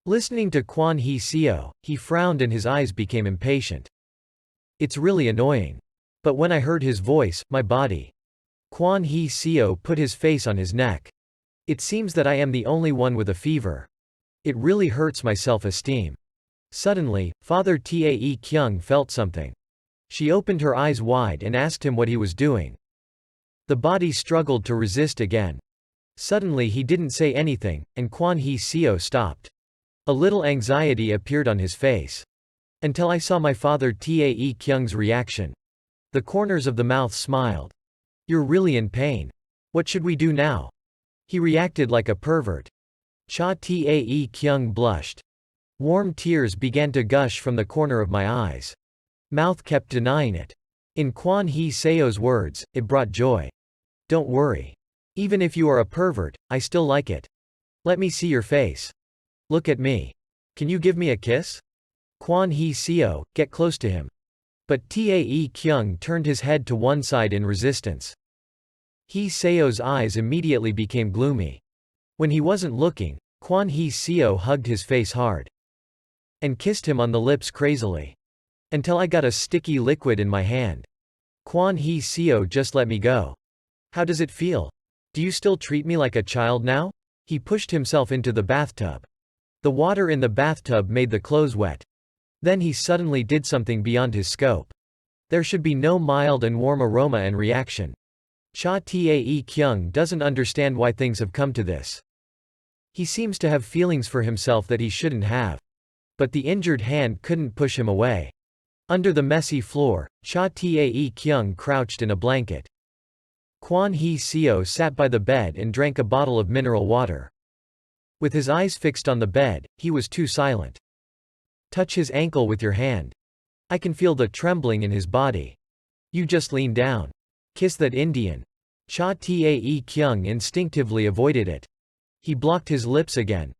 Listening to Kwon Hee Seo, he frowned and his eyes became impatient. It's really annoying. But when I heard his voice, my body. Kwon Hee Seo put his face on his neck. It seems that I am the only one with a fever. It really hurts my self-esteem. Suddenly, Father Tae Kyung felt something. She opened her eyes wide and asked him what he was doing. The body struggled to resist again. Suddenly he didn't say anything, and Kwon Hee Seo stopped. A little anxiety appeared on his face. Until I saw my father Tae Kyung's reaction. The corners of the mouth smiled. You're really in pain. What should we do now? He reacted like a pervert. Cha Tae Kyung blushed. Warm tears began to gush from the corner of my eyes. Mouth kept denying it. In Kwon Hee Seo's words, it brought joy. Don't worry. Even if you are a pervert, I still like it. Let me see your face. Look at me. Can you give me a kiss? Kwon Hee Seo, get close to him. But Tae Kyung turned his head to one side in resistance. Hee Seo's eyes immediately became gloomy. When he wasn't looking, Kwon Hee Seo hugged his face hard. And kissed him on the lips crazily. Until I got a sticky liquid in my hand. Kwon Hee Seo just let me go. How does it feel? Do you still treat me like a child now? He pushed himself into the bathtub. The water in the bathtub made the clothes wet. Then he suddenly did something beyond his scope. There should be no mild and warm aroma and reaction. Cha Tae Kyung doesn't understand why things have come to this. He seems to have feelings for himself that he shouldn't have. But the injured hand couldn't push him away. Under the messy floor, Cha Tae Kyung crouched in a blanket. Kwon Hee Seo sat by the bed and drank a bottle of mineral water. With his eyes fixed on the bed, he was too silent. Touch his ankle with your hand. I can feel the trembling in his body. You just lean down. Kiss that Indian. Cha Tae Kyung instinctively avoided it. He blocked his lips again.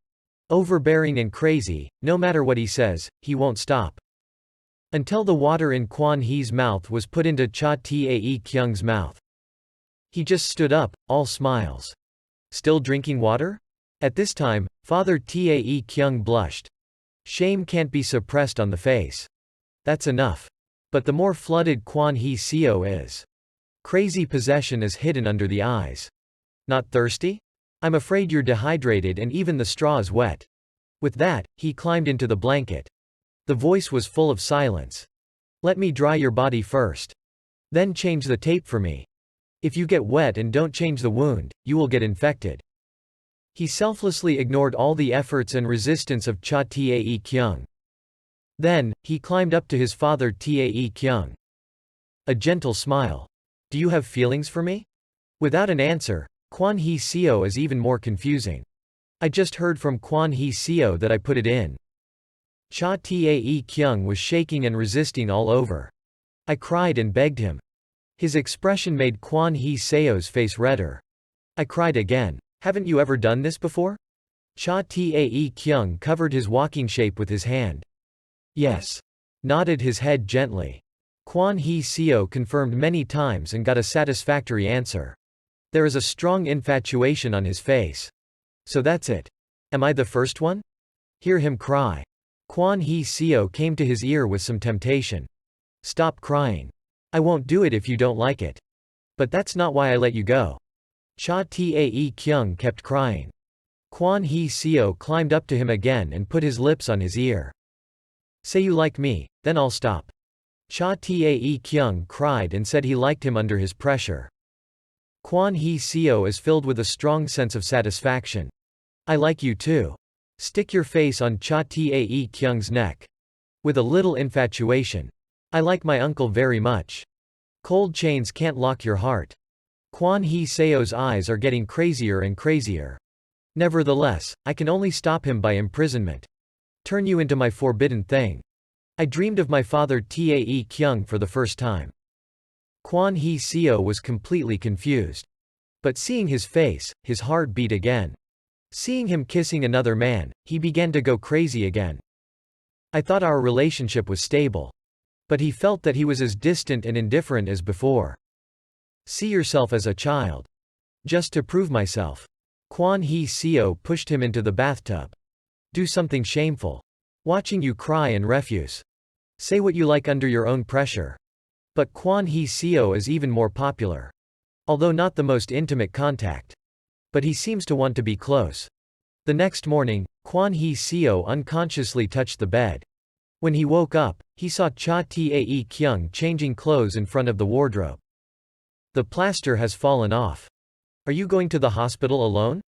Overbearing and crazy, no matter what he says, he won't stop. Until the water in Kwon Hee's mouth was put into Cha Tae Kyung's mouth. He just stood up, all smiles. Still drinking water? At this time, Father Tae Kyung blushed. Shame can't be suppressed on the face. That's enough. But the more flooded Kwon Hee Seo is. Crazy possession is hidden under the eyes. Not thirsty? I'm afraid you're dehydrated and even the straw is wet. With that, he climbed into the blanket. The voice was full of silence. Let me dry your body first. Then change the tape for me. If you get wet and don't change the wound, you will get infected. He selflessly ignored all the efforts and resistance of Cha Tae Kyung. Then, he climbed up to his father Tae Kyung. A gentle smile. Do you have feelings for me? Without an answer, Kwon Hee Seo is even more confusing. I just heard from Kwon Hee Seo that I put it in. Cha Tae Kyung was shaking and resisting all over. I cried and begged him. His expression made Kwon Hee Seo's face redder. I cried again. Haven't you ever done this before? Cha Tae Kyung covered his walking shape with his hand. Yes. Nodded his head gently. Kwon Hee Seo confirmed many times and got a satisfactory answer. There is a strong infatuation on his face. So that's it. Am I the first one? Hear him cry. Kwon Hee Seo came to his ear with some temptation. Stop crying. I won't do it if you don't like it. But that's not why I let you go. Cha Tae Kyung kept crying. Kwon Hee Seo climbed up to him again and put his lips on his ear. Say you like me, then I'll stop. Cha Tae Kyung cried and said he liked him under his pressure. Kwon Hee Seo is filled with a strong sense of satisfaction. I like you too. Stick your face on Cha Tae Kyung's neck. With a little infatuation. I like my uncle very much. Cold chains can't lock your heart. Kwon Hee Seo's eyes are getting crazier and crazier. Nevertheless, I can only stop him by imprisonment. Turn you into my forbidden thing. I dreamed of my father Tae Kyung for the first time. Kwon Hee Seo was completely confused. But seeing his face, his heart beat again. Seeing him kissing another man, he began to go crazy again. I thought our relationship was stable. But he felt that he was as distant and indifferent as before. See yourself as a child. Just to prove myself. Kwon Hee Seo pushed him into the bathtub. Do something shameful. Watching you cry and refuse. Say what you like under your own pressure. But Kwon Hee Seo is even more popular. Although not the most intimate contact. But he seems to want to be close. The next morning, Kwon Hee Seo unconsciously touched the bed. When he woke up, he saw Cha Tae Kyung changing clothes in front of the wardrobe. The plaster has fallen off. Are you going to the hospital alone?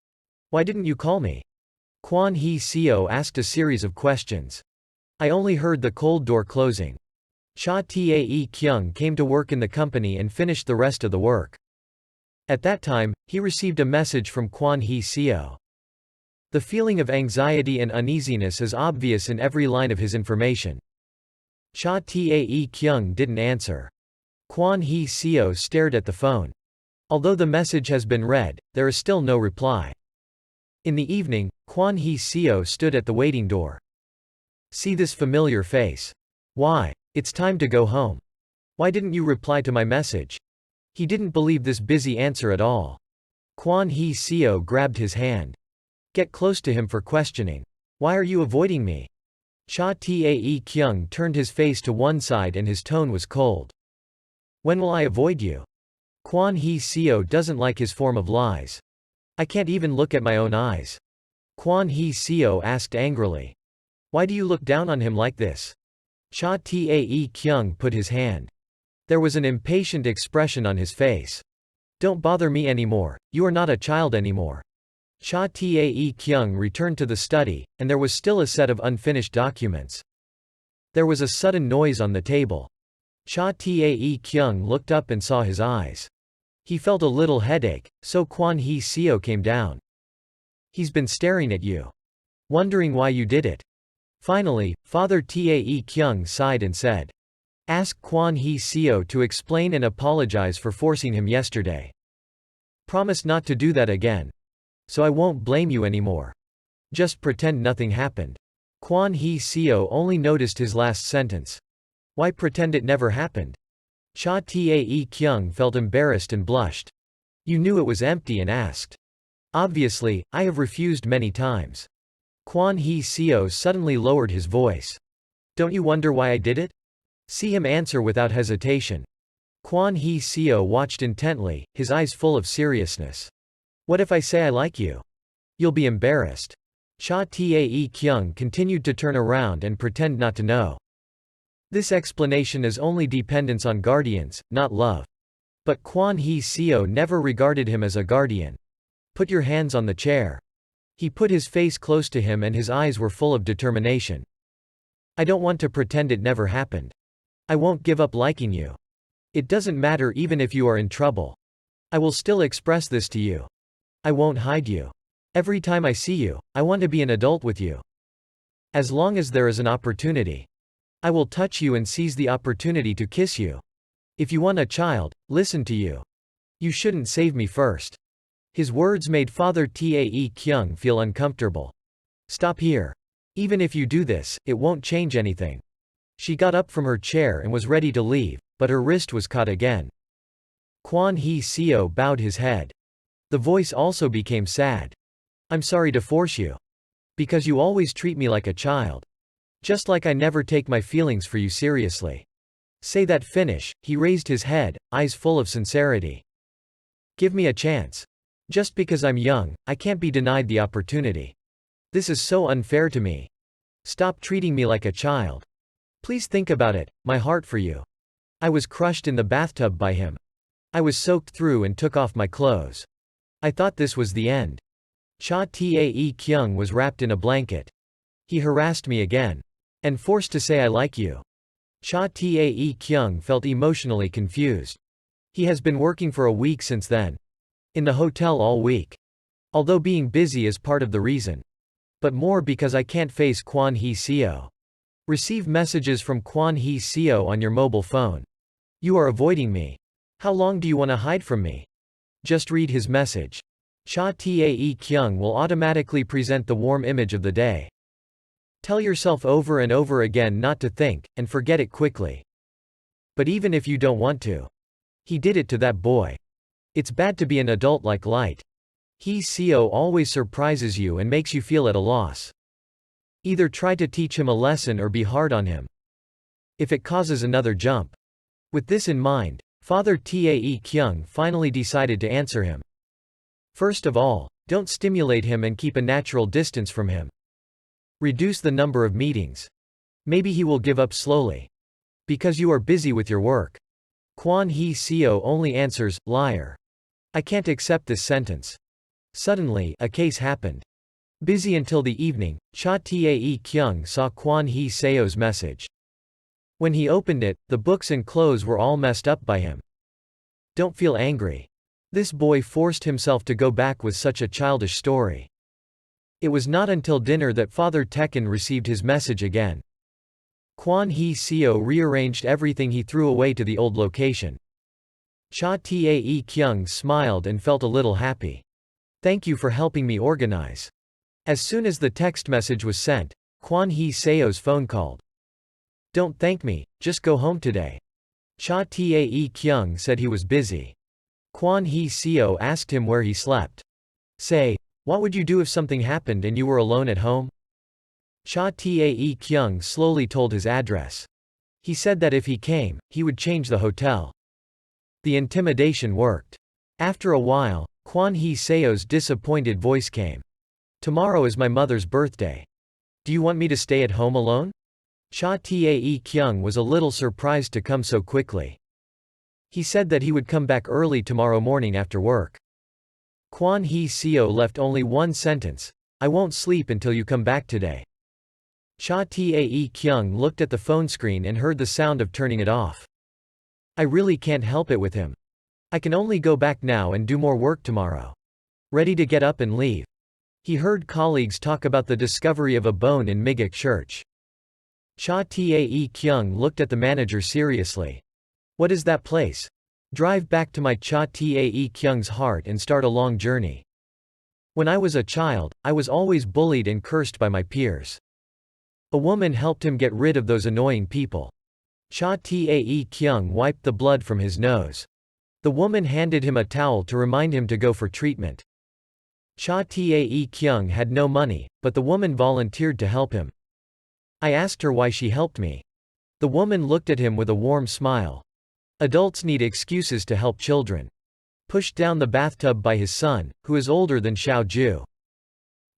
Why didn't you call me? Kwon Hee Seo asked a series of questions. I only heard the cold door closing. Cha Tae Kyung came to work in the company and finished the rest of the work. At that time, he received a message from Kwon Hee Seo. The feeling of anxiety and uneasiness is obvious in every line of his information. Cha Tae Kyung didn't answer. Kwon Hee Seo stared at the phone. Although the message has been read, there is still no reply. In the evening, Kwon Hee Seo stood at the waiting door. See this familiar face. Why? It's time to go home. Why didn't you reply to my message? He didn't believe this busy answer at all. Kwon Hee Seo grabbed his hand. Get close to him for questioning. Why are you avoiding me? Cha Tae Kyung turned his face to one side and his tone was cold. When will I avoid you? Kwon Hee Seo doesn't like his form of lies. I can't even look at my own eyes. Kwon Hee Seo asked angrily. Why do you look down on him like this? Cha Tae Kyung put his hand. There was an impatient expression on his face. Don't bother me anymore, you are not a child anymore. Cha Tae Kyung returned to the study, and there was still a set of unfinished documents. There was a sudden noise on the table. Cha Tae Kyung looked up and saw his eyes. He felt a little headache, so Kwon Hee Seo came down. He's been staring at you. Wondering why you did it. Finally, Father Tae Kyung sighed and said. Ask Kwon Hee Seo to explain and apologize for forcing him yesterday. Promise not to do that again. So I won't blame you anymore. Just pretend nothing happened. Kwon Hee Seo only noticed his last sentence. Why pretend it never happened? Cha Tae Kyung felt embarrassed and blushed. You knew it was empty and asked. Obviously, I have refused many times. Kwon Hee-seo suddenly lowered his voice. Don't you wonder why I did it? See him answer without hesitation. Kwon Hee-seo watched intently, his eyes full of seriousness. What if I say I like you? You'll be embarrassed. Cha Tae-kyung continued to turn around and pretend not to know. This explanation is only dependence on guardians, not love. But Kwon Hee-seo never regarded him as a guardian. Put your hands on the chair. He put his face close to him and his eyes were full of determination. I don't want to pretend it never happened. I won't give up liking you. It doesn't matter even if you are in trouble. I will still express this to you. I won't hide you. Every time I see you, I want to be an adult with you. As long as there is an opportunity. I will touch you and seize the opportunity to kiss you. If you want a child, listen to you. You shouldn't save me first. His words made Father Tae-kyung feel uncomfortable. Stop here. Even if you do this, it won't change anything. She got up from her chair and was ready to leave, but her wrist was caught again. Kwon Hee-seo bowed his head. The voice also became sad. I'm sorry to force you. Because you always treat me like a child. Just like I never take my feelings for you seriously. Say that finish, he raised his head, eyes full of sincerity. Give me a chance. Just because I'm young, I can't be denied the opportunity. This is so unfair to me. Stop treating me like a child. Please think about it, my heart for you. I was crushed in the bathtub by him. I was soaked through and took off my clothes. I thought this was the end. Cha Tae-kyung was wrapped in a blanket. He harassed me again. And forced to say I like you. Cha Tae-kyung felt emotionally confused. He has been working for a week since then. In the hotel all week. Although being busy is part of the reason. But more because I can't face Kwon Hee-seo. Receive messages from Kwon Hee-seo on your mobile phone. You are avoiding me. How long do you want to hide from me? Just read his message. Cha Tae-kyung will automatically present the warm image of the day. Tell yourself over and over again not to think, and forget it quickly. But even if you don't want to. He did it to that boy. It's bad to be an adult like Light. Hee-seo always surprises you and makes you feel at a loss. Either try to teach him a lesson or be hard on him. If it causes another jump. With this in mind, Father Tae-kyung finally decided to answer him. First of all, don't stimulate him and keep a natural distance from him. Reduce the number of meetings. Maybe he will give up slowly. Because you are busy with your work. Kwon Hee-seo only answers, liar. I can't accept this sentence. Suddenly, a case happened. Busy until the evening, Cha Tae-kyung saw Kwon Hee-seo's message. When he opened it, the books and clothes were all messed up by him. Don't feel angry. This boy forced himself to go back with such a childish story. It was not until dinner that Father Tae-kyung received his message again. Kwon Hee-seo rearranged everything he threw away to the old location. Cha Tae-kyung smiled and felt a little happy. Thank you for helping me organize. As soon as the text message was sent, Kwon Hee-seo's phone called. Don't thank me, just go home today. Cha Tae-kyung said he was busy. Kwon Hee-seo asked him where he slept. Say, what would you do if something happened and you were alone at home? Cha Tae-kyung slowly told his address. He said that if he came, he would change the hotel. The intimidation worked. After a while, Kwon Hee-seo's disappointed voice came. Tomorrow is my mother's birthday. Do you want me to stay at home alone? Cha Tae-kyung was a little surprised to come so quickly. He said that he would come back early tomorrow morning after work. Kwon Hee-seo left only one sentence. I won't sleep until you come back today. Cha Tae-kyung looked at the phone screen and heard the sound of turning it off. I really can't help it with him. I can only go back now and do more work tomorrow. Ready to get up and leave. He heard colleagues talk about the discovery of a bone in Migak Church. Cha Tae-kyung looked at the manager seriously. What is that place? Drive back to my Cha Tae-kyung's heart and start a long journey. When I was a child, I was always bullied and cursed by my peers. A woman helped him get rid of those annoying people. Cha Tae-kyung wiped the blood from his nose. The woman handed him a towel to remind him to go for treatment. Cha Tae Kyung had no money, but the woman volunteered to help him. I asked her why she helped me. The woman looked at him with a warm smile. Adults need excuses to help children. Pushed down the bathtub by his son, who is older than Xiao Ju.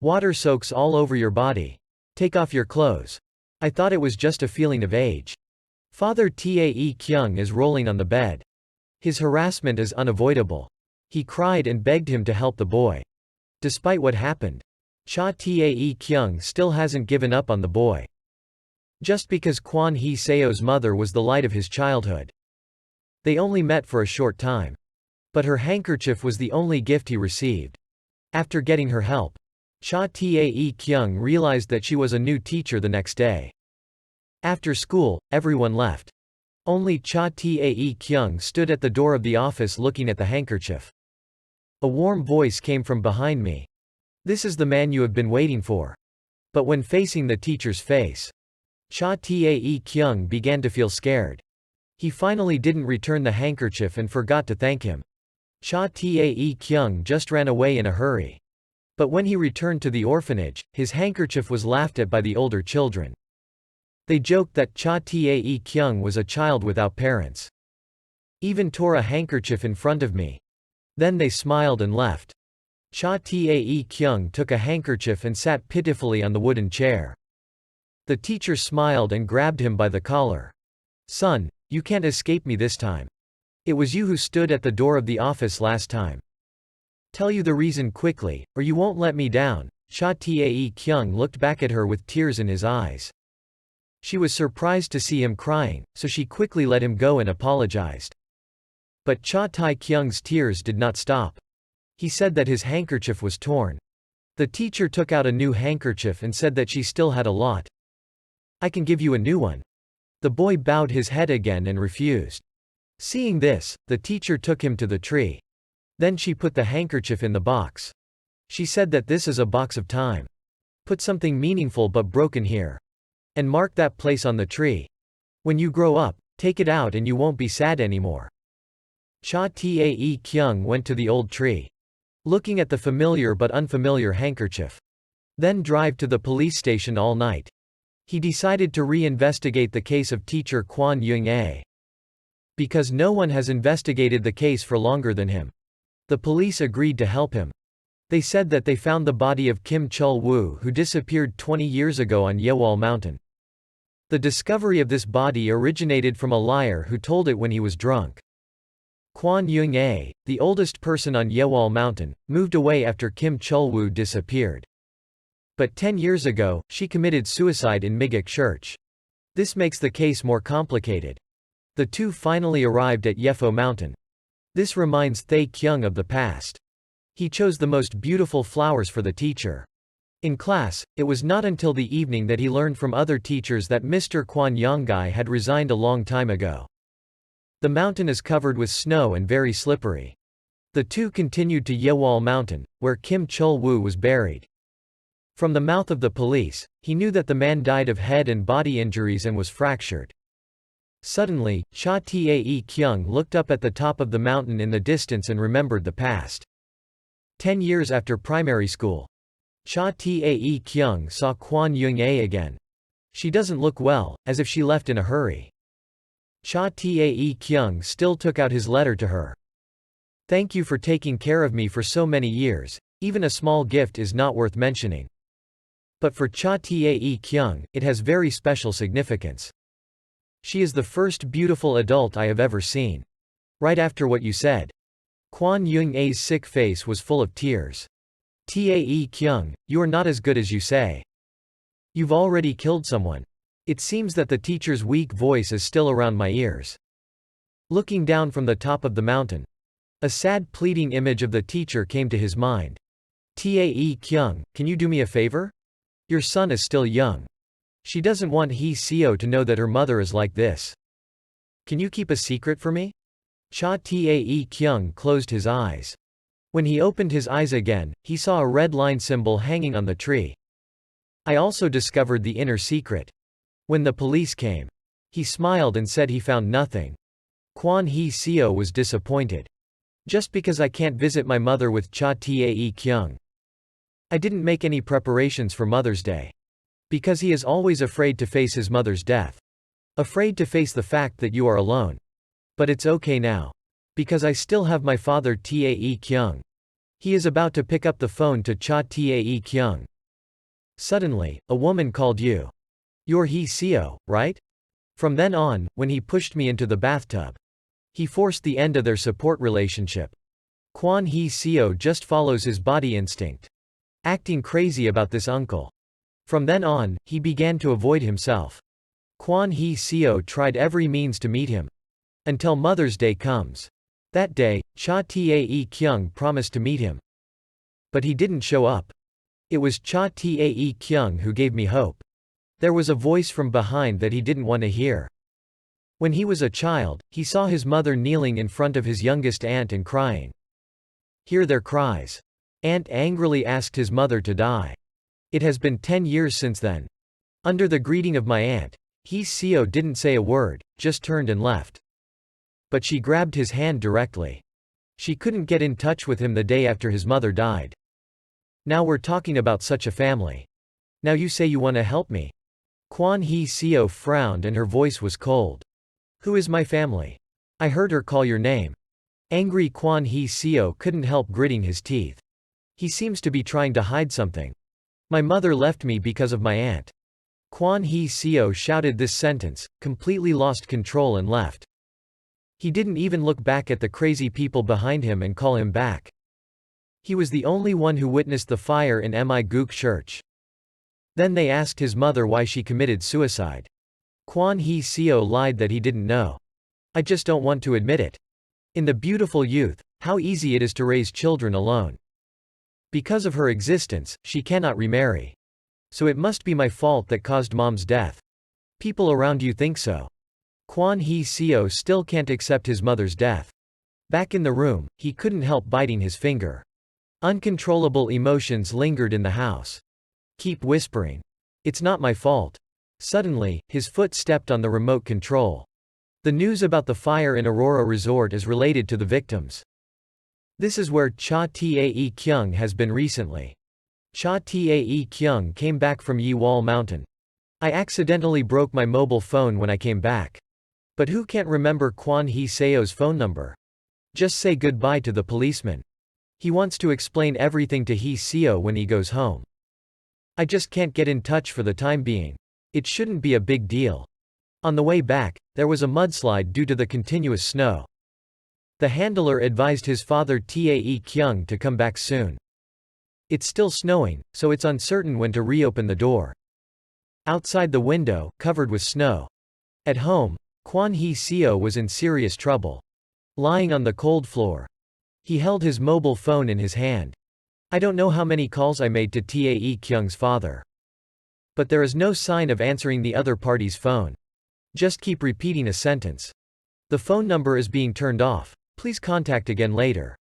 Water soaks all over your body. Take off your clothes. I thought it was just a feeling of age. Father Tae Kyung is rolling on the bed. His harassment is unavoidable. He cried and begged him to help the boy. Despite what happened, Cha Tae Kyung still hasn't given up on the boy. Just because Kwon Hee Seo's mother was the light of his childhood. They only met for a short time. But her handkerchief was the only gift he received. After getting her help, Cha Tae Kyung realized that she was a new teacher the next day. After school, everyone left. Only Cha Tae Kyung stood at the door of the office looking at the handkerchief. A warm voice came from behind me. "This is the man you have been waiting for." But when facing the teacher's face, Cha Tae Kyung began to feel scared. He finally didn't return the handkerchief and forgot to thank him. Cha Tae Kyung just ran away in a hurry. But when he returned to the orphanage, his handkerchief was laughed at by the older children. They joked that Cha Tae Kyung was a child without parents. Even tore a handkerchief in front of me. Then they smiled and left. Cha Tae Kyung took a handkerchief and sat pitifully on the wooden chair. The teacher smiled and grabbed him by the collar. "Son, you can't escape me this time. It was you who stood at the door of the office last time. Tell you the reason quickly, or you won't let me down." Cha Tae Kyung looked back at her with tears in his eyes. She was surprised to see him crying, so she quickly let him go and apologized. But Cha Tae Kyung's tears did not stop. He said that his handkerchief was torn. The teacher took out a new handkerchief and said that she still had a lot. "I can give you a new one." The boy bowed his head again and refused. Seeing this, the teacher took him to the tree. Then she put the handkerchief in the box. She said that this is a box of time. Put something meaningful but broken here. And mark that place on the tree. When you grow up, take it out and you won't be sad anymore. Cha Tae Kyung went to the old tree. Looking at the familiar but unfamiliar handkerchief. Then drive to the police station all night. He decided to re-investigate the case of teacher Kwon Young-ae. Because no one has investigated the case for longer than him. The police agreed to help him. They said that they found the body of Kim Chul-woo who disappeared 20 years ago on Yewol Mountain. The discovery of this body originated from a liar who told it when he was drunk. Kwon Young-ae, the oldest person on Yewol Mountain, moved away after Kim Chul-woo disappeared. But 10 years ago, she committed suicide in Migak Church. This makes the case more complicated. The two finally arrived at Yefo Mountain. This reminds Tae Kyung of the past. He chose the most beautiful flowers for the teacher. In class, it was not until the evening that he learned from other teachers that Mr. Kwon Young-ae had resigned a long time ago. The mountain is covered with snow and very slippery. The two continued to Yewol Mountain, where Kim Chul-woo was buried. From the mouth of the police, he knew that the man died of head and body injuries and was fractured. Suddenly, Cha Tae Kyung looked up at the top of the mountain in the distance and remembered the past. 10 years after primary school. Cha Tae Kyung saw Kwon Young-ae again. She doesn't look well, as if she left in a hurry. Cha Tae Kyung still took out his letter to her. "Thank you for taking care of me for so many years, even a small gift is not worth mentioning." But for Cha Tae Kyung, it has very special significance. She is the first beautiful adult I have ever seen. Right after what you said. Kwon Young-ae's sick face was full of tears. "Tae Kyung, you are not as good as you say. You've already killed someone." It seems that the teacher's weak voice is still around my ears. Looking down from the top of the mountain. A sad pleading image of the teacher came to his mind. "Tae Kyung, can you do me a favor? Your son is still young. She doesn't want Hee Seo to know that her mother is like this. Can you keep a secret for me?" Cha Tae Kyung closed his eyes. When he opened his eyes again, he saw a red line symbol hanging on the tree. I also discovered the inner secret. When the police came, he smiled and said he found nothing. Kwon Hee Seo was disappointed. Just because I can't visit my mother with Cha Tae Kyung. I didn't make any preparations for Mother's Day. Because he is always afraid to face his mother's death. Afraid to face the fact that you are alone. But it's okay now. Because I still have my father Tae Kyung. He is about to pick up the phone to Cha Tae Kyung. Suddenly, a woman called you. You're Hee Seo, right? From then on, when he pushed me into the bathtub. He forced the end of their support relationship. Kwon Hee Seo just follows his body instinct. Acting crazy about this uncle. From then on, he began to avoid himself. Kwon Hee Seo tried every means to meet him. Until Mother's Day comes. That day, Cha Tae Kyung promised to meet him. But he didn't show up. It was Cha Tae Kyung who gave me hope. There was a voice from behind that he didn't want to hear. When he was a child, he saw his mother kneeling in front of his youngest aunt and crying. Hear their cries. Aunt angrily asked his mother to die. It has been 10 years since then. Under the greeting of my aunt, Hee Seo didn't say a word, just turned and left. But she grabbed his hand directly. She couldn't get in touch with him the day after his mother died. Now we're talking about such a family. Now you say you want to help me. Kwon Hee Seo frowned and her voice was cold. Who is my family? I heard her call your name. Angry Kwon Hee Seo couldn't help gritting his teeth. He seems to be trying to hide something. My mother left me because of my aunt. Kwon Hee Seo shouted this sentence, completely lost control and left. He didn't even look back at the crazy people behind him and call him back. He was the only one who witnessed the fire in Mi Guk Church. Then they asked his mother why she committed suicide. Kwon Hee Seo lied that he didn't know. I just don't want to admit it. In the beautiful youth, how easy it is to raise children alone. Because of her existence, she cannot remarry. So it must be my fault that caused mom's death. People around you think so. Kwon Hee Seo still can't accept his mother's death. Back in the room, he couldn't help biting his finger. Uncontrollable emotions lingered in the house. Keep whispering. It's not my fault. Suddenly, his foot stepped on the remote control. The news about the fire in Aurora Resort is related to the victims. This is where Cha Tae Kyung has been recently. Cha Tae Kyung came back from Yi-Wall Mountain. I accidentally broke my mobile phone when I came back. But who can't remember Kwon Hee Seo's phone number? Just say goodbye to the policeman. He wants to explain everything to Hee Seo when he goes home. I just can't get in touch for the time being. It shouldn't be a big deal. On the way back, there was a mudslide due to the continuous snow. The handler advised his father Tae Kyung to come back soon. It's still snowing, so it's uncertain when to reopen the door. Outside the window, covered with snow. At home, Kwon Hee Seo was in serious trouble. Lying on the cold floor. He held his mobile phone in his hand. I don't know how many calls I made to Tae Kyung's father. But there is no sign of answering the other party's phone. Just keep repeating a sentence. The phone number is being turned off. Please contact again later.